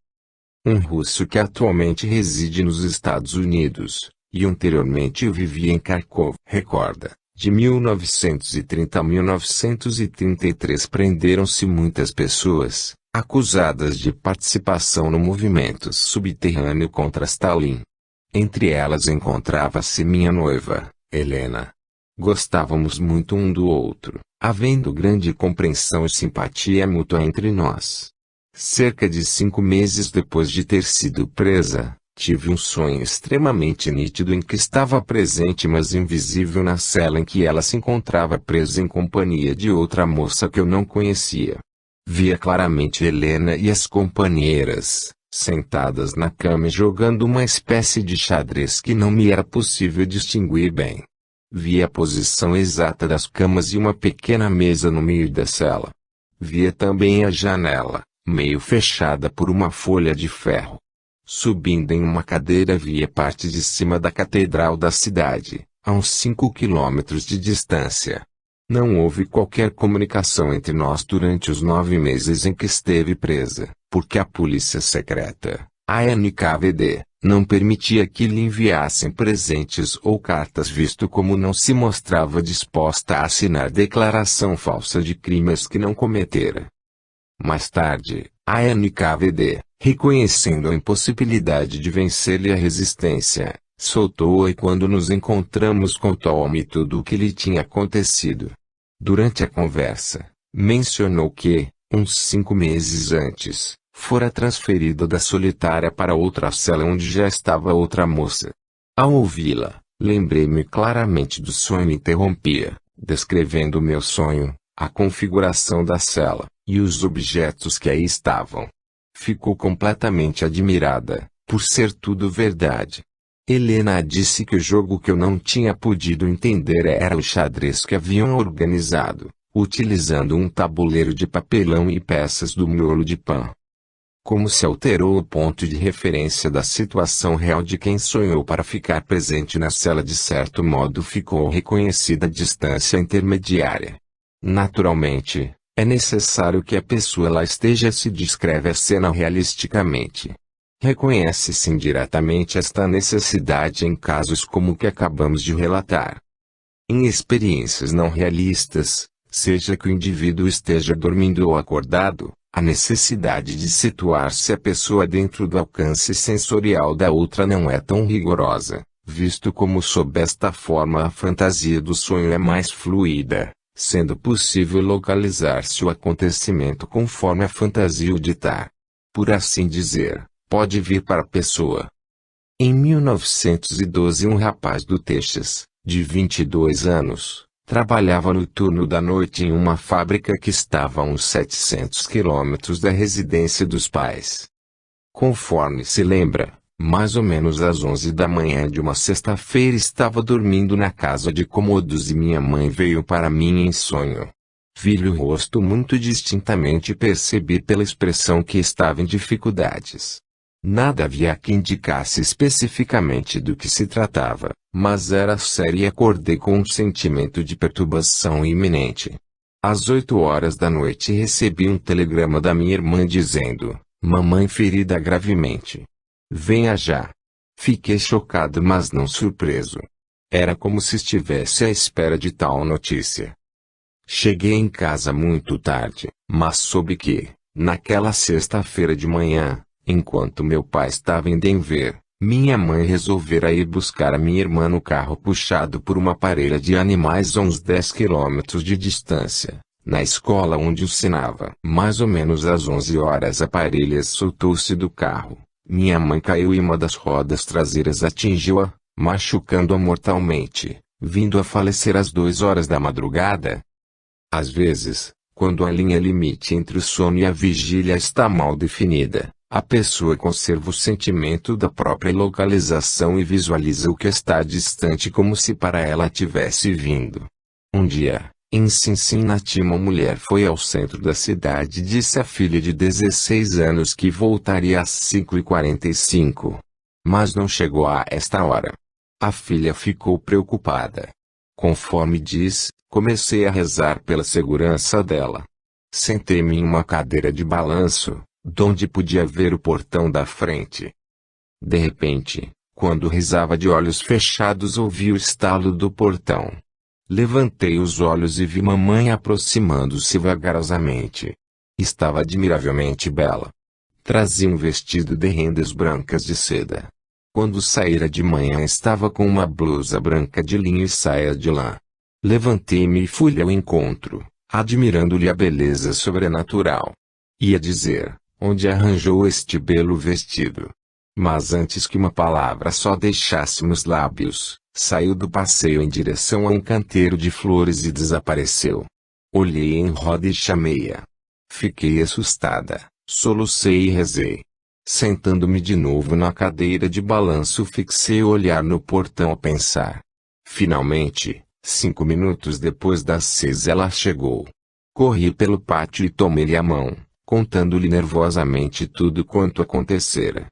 Um russo que atualmente reside nos Estados Unidos, e anteriormente vivia em Kharkov, recorda, de 1930 a 1933 prenderam-se muitas pessoas, acusadas de participação no movimento subterrâneo contra Stalin. Entre elas encontrava-se minha noiva, Helena. Gostávamos muito um do outro, havendo grande compreensão e simpatia mútua entre nós. Cerca de 5 meses depois de ter sido presa, tive um sonho extremamente nítido em que estava presente mas invisível na cela em que ela se encontrava presa em companhia de outra moça que eu não conhecia. Via claramente Helena e as companheiras, sentadas na cama e jogando uma espécie de xadrez que não me era possível distinguir bem. Via a posição exata das camas e uma pequena mesa no meio da cela. Via também a janela, meio fechada por uma folha de ferro. Subindo em uma cadeira via parte de cima da catedral da cidade, a uns 5 quilômetros de distância. Não houve qualquer comunicação entre nós durante os 9 meses em que esteve presa, porque a polícia secreta, a NKVD, não permitia que lhe enviassem presentes ou cartas visto como não se mostrava disposta a assinar declaração falsa de crimes que não cometera. Mais tarde, a NKVD, reconhecendo a impossibilidade de vencer-lhe a resistência, soltou-a e quando nos encontramos contou-me tudo o que lhe tinha acontecido. Durante a conversa, mencionou que, uns 5 meses antes, Fora transferida da solitária para outra cela onde já estava outra moça. Ao ouvi-la, lembrei-me claramente do sonho e interrompia, descrevendo o meu sonho, a configuração da cela, e os objetos que aí estavam. Ficou completamente admirada, por ser tudo verdade. Helena disse que o jogo que eu não tinha podido entender era o xadrez que haviam organizado, utilizando um tabuleiro de papelão e peças do miolo de pão. Como se alterou o ponto de referência da situação real de quem sonhou para ficar presente na cela, de certo modo ficou reconhecida a distância intermediária. Naturalmente, é necessário que a pessoa lá esteja, se descreve a cena realisticamente. Reconhece-se indiretamente esta necessidade em casos como o que acabamos de relatar. Em experiências não realistas, seja que o indivíduo esteja dormindo ou acordado, a necessidade de situar-se a pessoa dentro do alcance sensorial da outra não é tão rigorosa, visto como sob esta forma a fantasia do sonho é mais fluida, sendo possível localizar-se o acontecimento conforme a fantasia o ditar. Por assim dizer, pode vir para a pessoa. Em 1912 um rapaz do Texas, de 22 anos, trabalhava no turno da noite em uma fábrica que estava a uns 700 quilômetros da residência dos pais. Conforme se lembra, mais ou menos às 11 da manhã de uma sexta-feira estava dormindo na casa de cômodos e minha mãe veio para mim em sonho. Vi-lhe o rosto muito distintamente e percebi pela expressão que estava em dificuldades. Nada havia que indicasse especificamente do que se tratava, mas era sério e acordei com um sentimento de perturbação iminente. Às 8 horas da noite recebi um telegrama da minha irmã dizendo: "Mamãe ferida gravemente. Venha já." Fiquei chocado, mas não surpreso. Era como se estivesse à espera de tal notícia. Cheguei em casa muito tarde, mas soube que, naquela sexta-feira de manhã, enquanto meu pai estava em Denver, minha mãe resolvera ir buscar a minha irmã no carro puxado por uma parelha de animais a uns 10 quilômetros de distância, na escola onde ensinava. Mais ou menos às 11 horas a parelha soltou-se do carro. Minha mãe caiu e uma das rodas traseiras atingiu-a, machucando-a mortalmente, vindo a falecer às 2 horas da madrugada. Às vezes, quando a linha limite entre o sono e a vigília está mal definida, a pessoa conserva o sentimento da própria localização e visualiza o que está distante como se para ela tivesse vindo. Um dia, em Cincinnati, uma mulher foi ao centro da cidade e disse à filha de 16 anos que voltaria às 5h45. Mas não chegou a esta hora. A filha ficou preocupada. Conforme diz, comecei a rezar pela segurança dela. Sentei-me em uma cadeira de balanço, donde podia ver o portão da frente. De repente, quando rezava de olhos fechados, ouvi o estalo do portão. Levantei os olhos e vi mamãe aproximando-se vagarosamente. Estava admiravelmente bela. Trazia um vestido de rendas brancas de seda. Quando saíra de manhã estava com uma blusa branca de linho e saia de lã. Levantei-me e fui ao encontro, admirando-lhe a beleza sobrenatural. Ia dizer: "Onde arranjou este belo vestido?" Mas antes que uma palavra só deixasse meus lábios, saiu do passeio em direção a um canteiro de flores e desapareceu. Olhei em roda e chamei-a. Fiquei assustada, solucei e rezei. Sentando-me de novo na cadeira de balanço, fixei o olhar no portão a pensar. Finalmente, 5 minutos depois das 6 ela chegou. Corri pelo pátio e tomei-lhe a mão, contando-lhe nervosamente tudo quanto acontecera.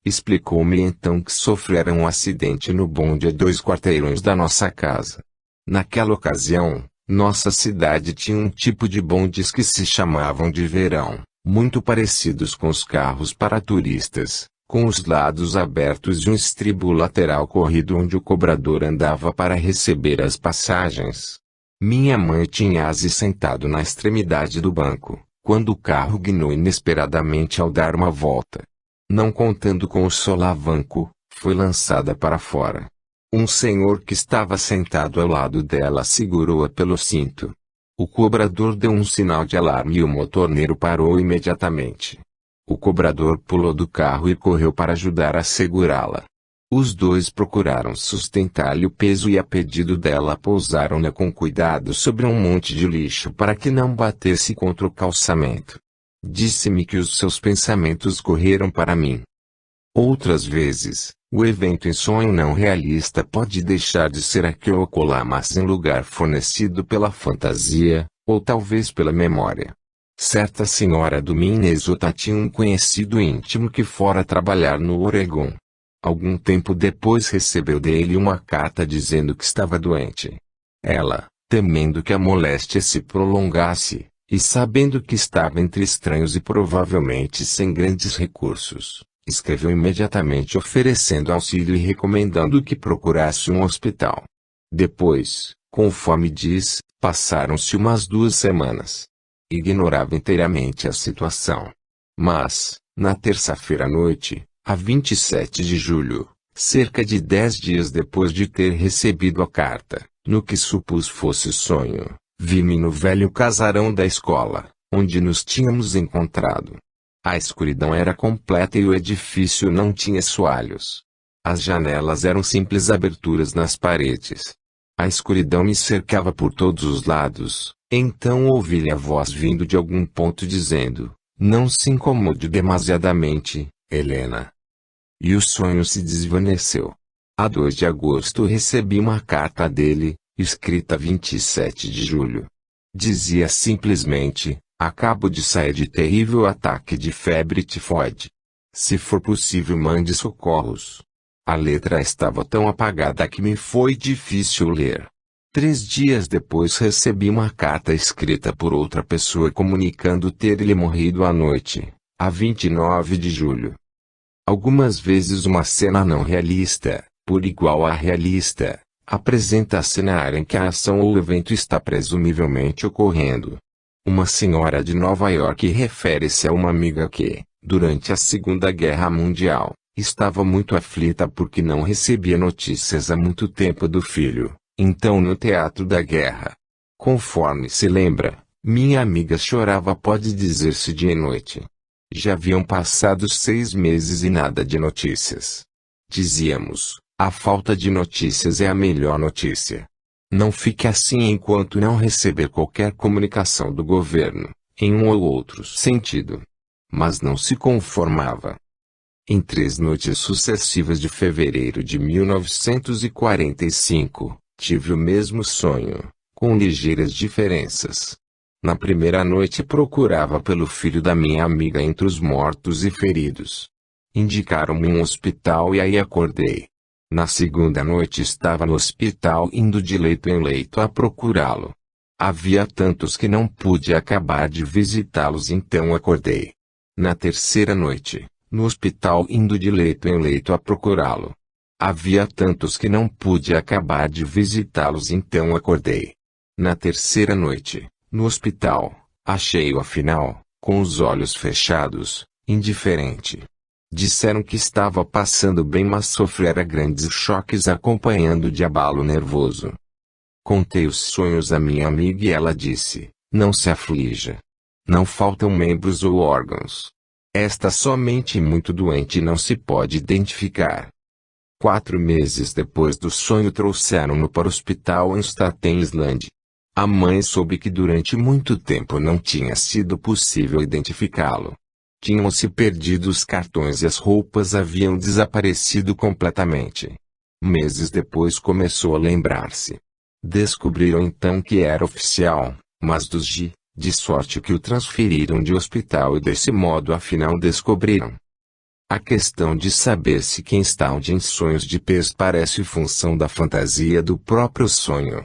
Explicou-me então que sofrera um acidente no bonde a 2 quarteirões da nossa casa. Naquela ocasião, nossa cidade tinha um tipo de bondes que se chamavam de verão, muito parecidos com os carros para turistas, com os lados abertos e um estribo lateral corrido onde o cobrador andava para receber as passagens. Minha mãe tinha-se sentado na extremidade do banco, quando o carro guinou inesperadamente ao dar uma volta. Não contando com o solavanco, foi lançada para fora. Um senhor que estava sentado ao lado dela segurou-a pelo cinto. O cobrador deu um sinal de alarme e o motorneiro parou imediatamente. O cobrador pulou do carro e correu para ajudar a segurá-la. Os dois procuraram sustentar-lhe o peso e, a pedido dela, pousaram-na com cuidado sobre um monte de lixo para que não batesse contra o calçamento. Disse-me que os seus pensamentos correram para mim. Outras vezes, o evento em sonho não realista pode deixar de ser aqui ou acolá, mas em lugar fornecido pela fantasia, ou talvez pela memória. Certa senhora do Minnesota tinha um conhecido íntimo que fora trabalhar no Oregon. Algum tempo depois recebeu dele uma carta dizendo que estava doente. Ela, temendo que a moléstia se prolongasse, e sabendo que estava entre estranhos e provavelmente sem grandes recursos, escreveu imediatamente oferecendo auxílio e recomendando que procurasse um hospital. Depois, conforme diz, passaram-se umas 2 semanas. Ignorava inteiramente a situação. Mas, na terça-feira à noite, a 27 de julho, cerca de 10 dias depois de ter recebido a carta, no que supus fosse sonho, vi-me no velho casarão da escola, onde nos tínhamos encontrado. A escuridão era completa e o edifício não tinha soalhos. As janelas eram simples aberturas nas paredes. A escuridão me cercava por todos os lados, então ouvi-lhe a voz vindo de algum ponto dizendo: "Não se incomode demasiadamente, Helena." E o sonho se desvaneceu. A 2 de agosto recebi uma carta dele, escrita 27 de julho. Dizia simplesmente: "Acabo de sair de terrível ataque de febre tifoide. Se for possível, mande socorros." A letra estava tão apagada que me foi difícil ler. 3 dias depois recebi uma carta escrita por outra pessoa comunicando ter-lhe morrido à noite, a 29 de julho. Algumas vezes uma cena não realista, por igual à realista, apresenta a cenário em que a ação ou evento está presumivelmente ocorrendo. Uma senhora de Nova York refere-se a uma amiga que, durante a Segunda Guerra Mundial, estava muito aflita porque não recebia notícias há muito tempo do filho, então no teatro da guerra. Conforme se lembra, minha amiga chorava, pode dizer-se, dia e noite. Já haviam passado 6 meses e nada de notícias. Dizíamos: a falta de notícias é a melhor notícia. Não fique assim enquanto não receber qualquer comunicação do governo, em um ou outro sentido. Mas não se conformava. Em 3 noites sucessivas de fevereiro de 1945, tive o mesmo sonho, com ligeiras diferenças. Na primeira noite procurava pelo filho da minha amiga entre os mortos e feridos. Indicaram-me um hospital e aí acordei. Na segunda noite estava no hospital indo de leito em leito a procurá-lo. Havia tantos que não pude acabar de visitá-los, então acordei. Na terceira noite, no hospital indo de leito em leito a procurá-lo. Havia tantos que não pude acabar de visitá-los, então acordei. Na terceira noite, no hospital, achei-o afinal, com os olhos fechados, indiferente. Disseram que estava passando bem, mas sofrera grandes choques acompanhando de abalo nervoso. Contei os sonhos à minha amiga e ela disse: "Não se aflija. Não faltam membros ou órgãos. Está somente muito doente e não se pode identificar." 4 meses depois do sonho trouxeram-no para o hospital em Staten Island. A mãe soube que durante muito tempo não tinha sido possível identificá-lo. Tinham-se perdido os cartões e as roupas haviam desaparecido completamente. Meses depois começou a lembrar-se. Descobriram então que era oficial, mas de sorte que o transferiram de hospital e desse modo afinal descobriram. A questão de saber se quem está onde em sonhos de pez parece função da fantasia do próprio sonho.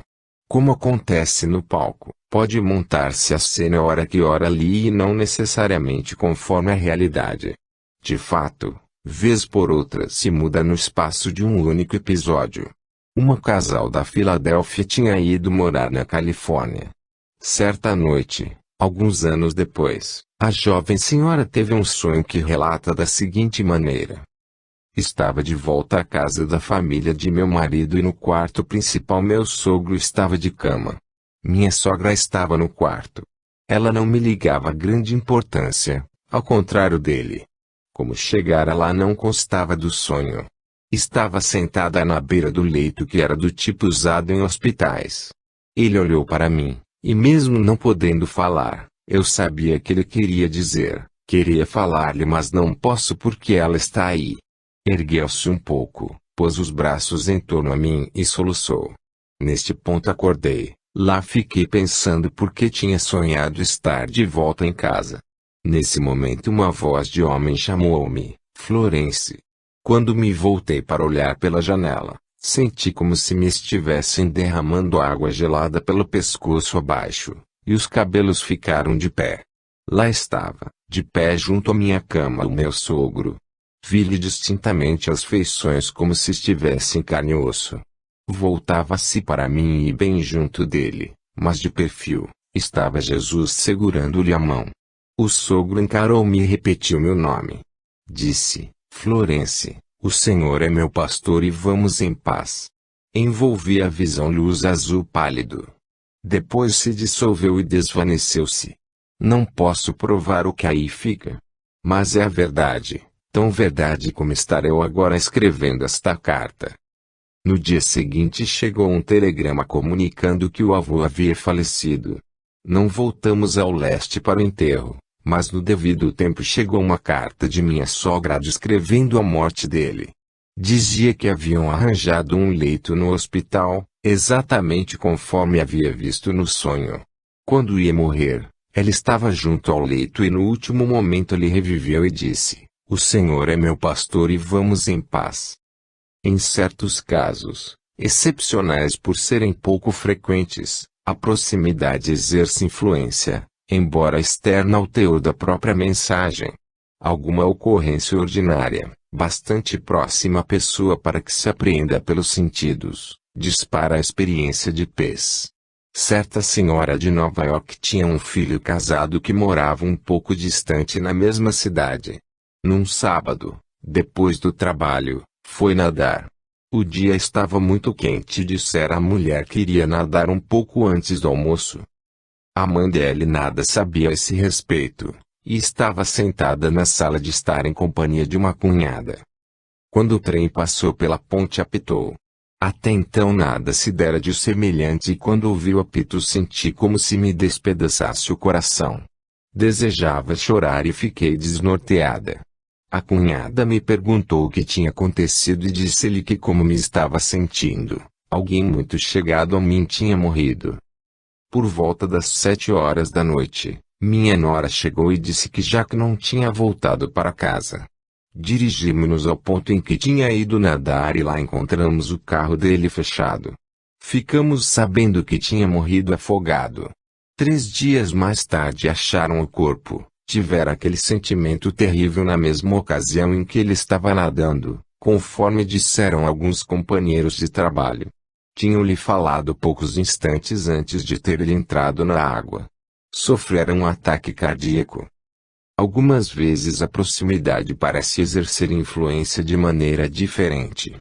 Como acontece no palco, pode montar-se a cena hora que hora ali e não necessariamente conforme a realidade. De fato, vez por outra se muda no espaço de um único episódio. Um casal da Filadélfia tinha ido morar na Califórnia. Certa noite, alguns anos depois, a jovem senhora teve um sonho que relata da seguinte maneira. Estava de volta à casa da família de meu marido e no quarto principal meu sogro estava de cama. Minha sogra estava no quarto. Ela não me ligava grande importância, ao contrário dele. Como chegara lá não constava do sonho. Estava sentada na beira do leito que era do tipo usado em hospitais. Ele olhou para mim, e mesmo não podendo falar, eu sabia que ele queria dizer, queria falar-lhe mas não posso porque ela está aí. Ergueu-se um pouco, pôs os braços em torno a mim e soluçou. Neste ponto acordei, lá fiquei pensando porque tinha sonhado estar de volta em casa. Nesse momento uma voz de homem chamou-me, Florence. Quando me voltei para olhar pela janela, senti como se me estivessem derramando água gelada pelo pescoço abaixo, e os cabelos ficaram de pé. Lá estava, de pé junto à minha cama o meu sogro. Vi-lhe distintamente as feições como se estivesse em carne e osso. Voltava-se para mim e bem junto dele, mas de perfil, estava Jesus segurando-lhe a mão. O sogro encarou-me e repetiu meu nome. Disse, Florence, o Senhor é meu pastor e vamos em paz. Envolvi a visão luz azul pálido. Depois se dissolveu e desvaneceu-se. Não posso provar o que aí fica. Mas é a verdade, tão verdade como estar eu agora escrevendo esta carta. No dia seguinte chegou um telegrama comunicando que o avô havia falecido. Não voltamos ao leste para o enterro, mas no devido tempo chegou uma carta de minha sogra descrevendo a morte dele. Dizia que haviam arranjado um leito no hospital, exatamente conforme havia visto no sonho. Quando ia morrer, ela estava junto ao leito e no último momento ele reviveu e disse, o Senhor é meu pastor e vamos em paz. Em certos casos, excepcionais por serem pouco frequentes, a proximidade exerce influência, embora externa ao teor da própria mensagem. Alguma ocorrência ordinária, bastante próxima à pessoa para que se apreenda pelos sentidos, dispara a experiência de pez. Certa senhora de Nova York tinha um filho casado que morava um pouco distante na mesma cidade. Num sábado, depois do trabalho, foi nadar. O dia estava muito quente e dissera à mulher que iria nadar um pouco antes do almoço. A mãe dele nada sabia a esse respeito, e estava sentada na sala de estar em companhia de uma cunhada. Quando o trem passou pela ponte apitou. Até então nada se dera de semelhante e quando ouvi o apito senti como se me despedaçasse o coração. Desejava chorar e fiquei desnorteada. A cunhada me perguntou o que tinha acontecido e disse-lhe que como me estava sentindo, alguém muito chegado a mim tinha morrido. Por volta das 7 horas da noite, minha nora chegou e disse que já que não tinha voltado para casa. Dirigimos-nos ao ponto em que tinha ido nadar e lá encontramos o carro dele fechado. Ficamos sabendo que tinha morrido afogado. 3 dias mais tarde acharam o corpo. Tivera aquele sentimento terrível na mesma ocasião em que ele estava nadando, conforme disseram alguns companheiros de trabalho. Tinham-lhe falado poucos instantes antes de ter ele entrado na água. Sofrera um ataque cardíaco. Algumas vezes a proximidade parece exercer influência de maneira diferente.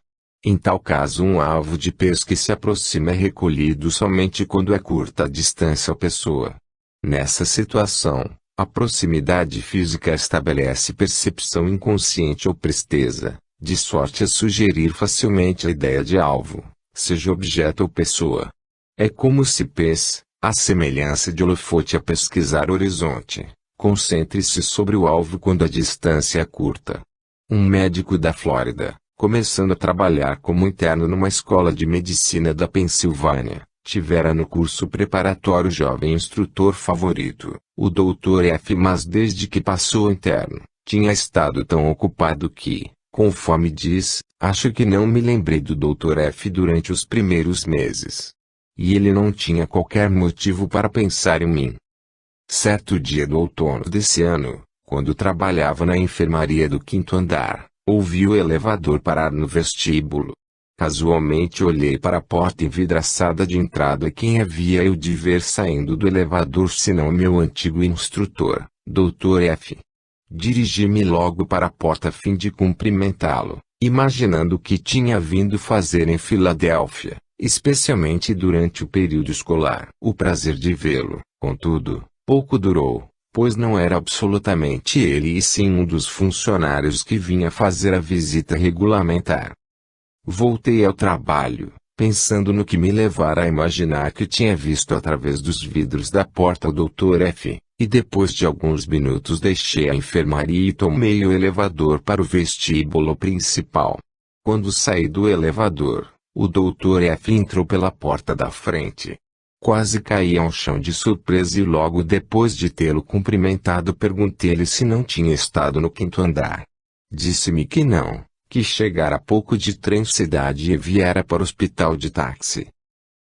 Em tal caso um alvo de pez que se aproxima é recolhido somente quando é curta a distância à pessoa. Nessa situação, a proximidade física estabelece percepção inconsciente ou presteza, de sorte a sugerir facilmente a ideia de alvo, seja objeto ou pessoa. É como se pez, à semelhança de holofote a pesquisar o horizonte, concentre-se sobre o alvo quando a distância é curta. Um médico da Flórida, começando a trabalhar como interno numa escola de medicina da Pensilvânia, tivera no curso preparatório o jovem instrutor favorito, o Dr. F. Mas desde que passou o interno, tinha estado tão ocupado que, conforme diz, acho que não me lembrei do Dr. F. durante os primeiros meses. E ele não tinha qualquer motivo para pensar em mim. Certo dia do outono desse ano, quando trabalhava na enfermaria do 5º andar, ouvi o elevador parar no vestíbulo. Casualmente olhei para a porta envidraçada de entrada e quem havia eu de ver saindo do elevador senão meu antigo instrutor, Dr. F. Dirigi-me logo para a porta a fim de cumprimentá-lo, imaginando o que tinha vindo fazer em Filadélfia, especialmente durante o período escolar. O prazer de vê-lo, contudo, pouco durou. pois não era absolutamente ele e sim um dos funcionários que vinha fazer a visita regulamentar. Voltei ao trabalho, pensando no que me levara a imaginar que tinha visto através dos vidros da porta o Dr. F, e depois de alguns minutos deixei a enfermaria e tomei o elevador para o vestíbulo principal. Quando saí do elevador, o Dr. F entrou pela porta da frente. Quase caí ao chão de surpresa e logo depois de tê-lo cumprimentado perguntei-lhe se não tinha estado no 5º andar. Disse-me que não, que chegara há pouco de trem cidade e viera para o hospital de táxi.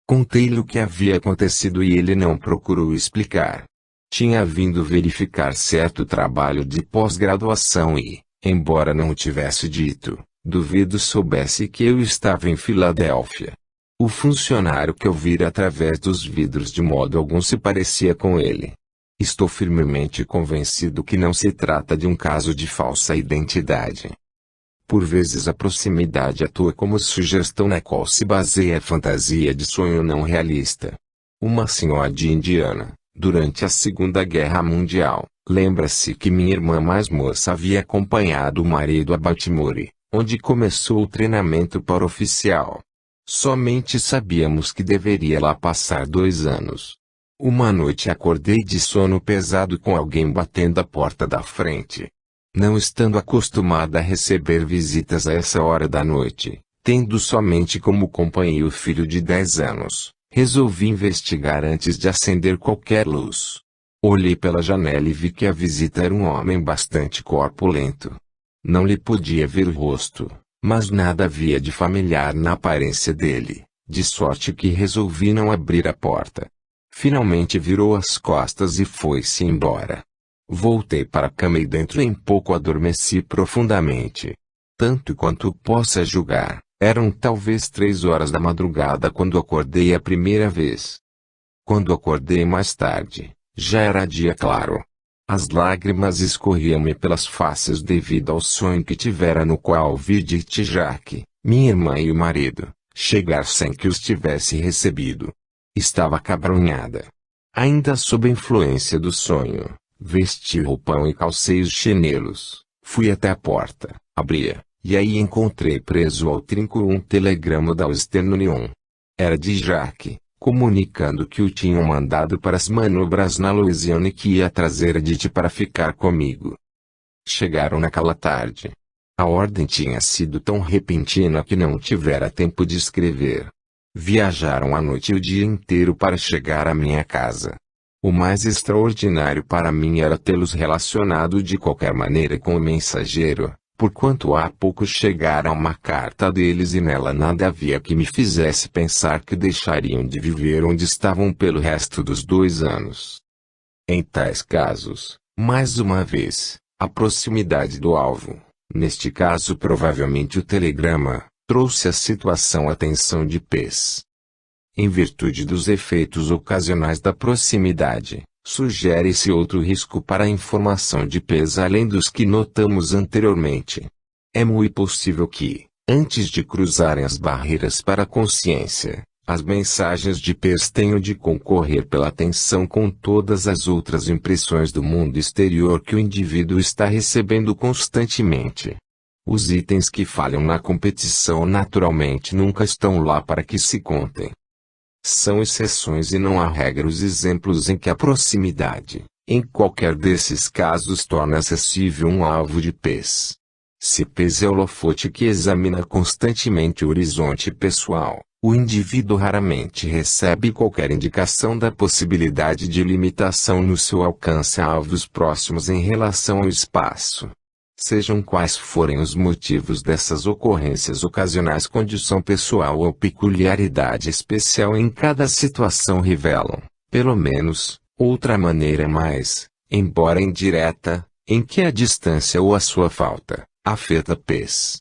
Contei-lhe o que havia acontecido e ele não procurou explicar. Tinha vindo verificar certo trabalho de pós-graduação e, embora não o tivesse dito, duvido soubesse que eu estava em Filadélfia. O funcionário que eu vira através dos vidros de modo algum se parecia com ele. Estou firmemente convencido que não se trata de um caso de falsa identidade. Por vezes a proximidade atua como sugestão na qual se baseia a fantasia de sonho não realista. Uma senhora de Indiana, durante a Segunda Guerra Mundial, lembra-se que minha irmã mais moça havia acompanhado o marido a Baltimore, onde começou o treinamento para oficial. Somente sabíamos que deveria lá passar 2 anos. Uma noite acordei de sono pesado com alguém batendo a porta da frente. Não estando acostumada a receber visitas a essa hora da noite, tendo somente como companhia o filho de 10 anos, resolvi investigar antes de acender qualquer luz. Olhei pela janela e vi que a visita era um homem bastante corpulento. Não lhe podia ver o rosto, mas nada havia de familiar na aparência dele, de sorte que resolvi não abrir a porta. Finalmente virou as costas e foi-se embora. Voltei para a cama e dentro em pouco adormeci profundamente. Tanto quanto possa julgar, eram talvez 3 horas da madrugada quando acordei a primeira vez. Quando acordei mais tarde, já era dia claro. As lágrimas escorriam-me pelas faces devido ao sonho que tivera no qual vi Dite Jack, minha irmã e o marido, chegar sem que os tivesse recebido. Estava acabrunhada. Ainda sob a influência do sonho, vesti roupão e calcei os chinelos, fui até a porta, abri-a, e aí encontrei preso ao trinco um telegrama da Western Union. Era de Jack, comunicando que o tinham mandado para as manobras na Louisiana e que ia trazer a Dite para ficar comigo. Chegaram naquela tarde. A ordem tinha sido tão repentina que não tivera tempo de escrever. Viajaram a noite e o dia inteiro para chegar à minha casa. O mais extraordinário para mim era tê-los relacionado de qualquer maneira com o mensageiro, porquanto há pouco chegara uma carta deles e nela nada havia que me fizesse pensar que deixariam de viver onde estavam pelo resto dos 2 anos. Em tais casos, mais uma vez, a proximidade do alvo, neste caso provavelmente o telegrama, trouxe a situação à atenção de Pes. Em virtude dos efeitos ocasionais da proximidade, sugere-se outro risco para a informação de Pes além dos que notamos anteriormente. É muito possível que, antes de cruzarem as barreiras para a consciência, as mensagens de Pes tenham de concorrer pela atenção com todas as outras impressões do mundo exterior que o indivíduo está recebendo constantemente. Os itens que falham na competição naturalmente nunca estão lá para que se contem. São exceções e não há regra os exemplos em que a proximidade, em qualquer desses casos torna acessível um alvo de Pes. Se Pes é o holofote que examina constantemente o horizonte pessoal, o indivíduo raramente recebe qualquer indicação da possibilidade de limitação no seu alcance a alvos próximos em relação ao espaço. Sejam quais forem os motivos dessas ocorrências ocasionais, condição pessoal ou peculiaridade especial em cada situação revelam, pelo menos, outra maneira mais, embora indireta, em que a distância ou a sua falta, afeta Pes.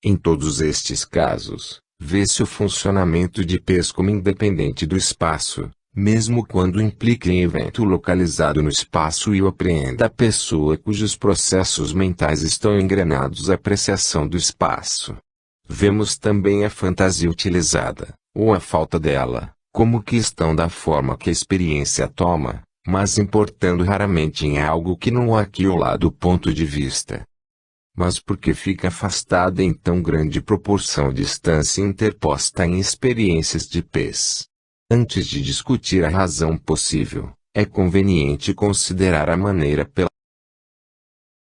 Em todos estes casos, vê-se o funcionamento de Pes como independente do espaço, mesmo quando implique em evento localizado no espaço e o apreenda a pessoa cujos processos mentais estão engrenados à apreciação do espaço. Vemos também a fantasia utilizada, ou a falta dela, como questão da forma que a experiência toma, mas importando raramente em algo que não há aqui ou lá do ponto de vista. Mas por que fica afastada em tão grande proporção distância interposta em experiências de pés? Antes de discutir a razão possível, é conveniente considerar a maneira pela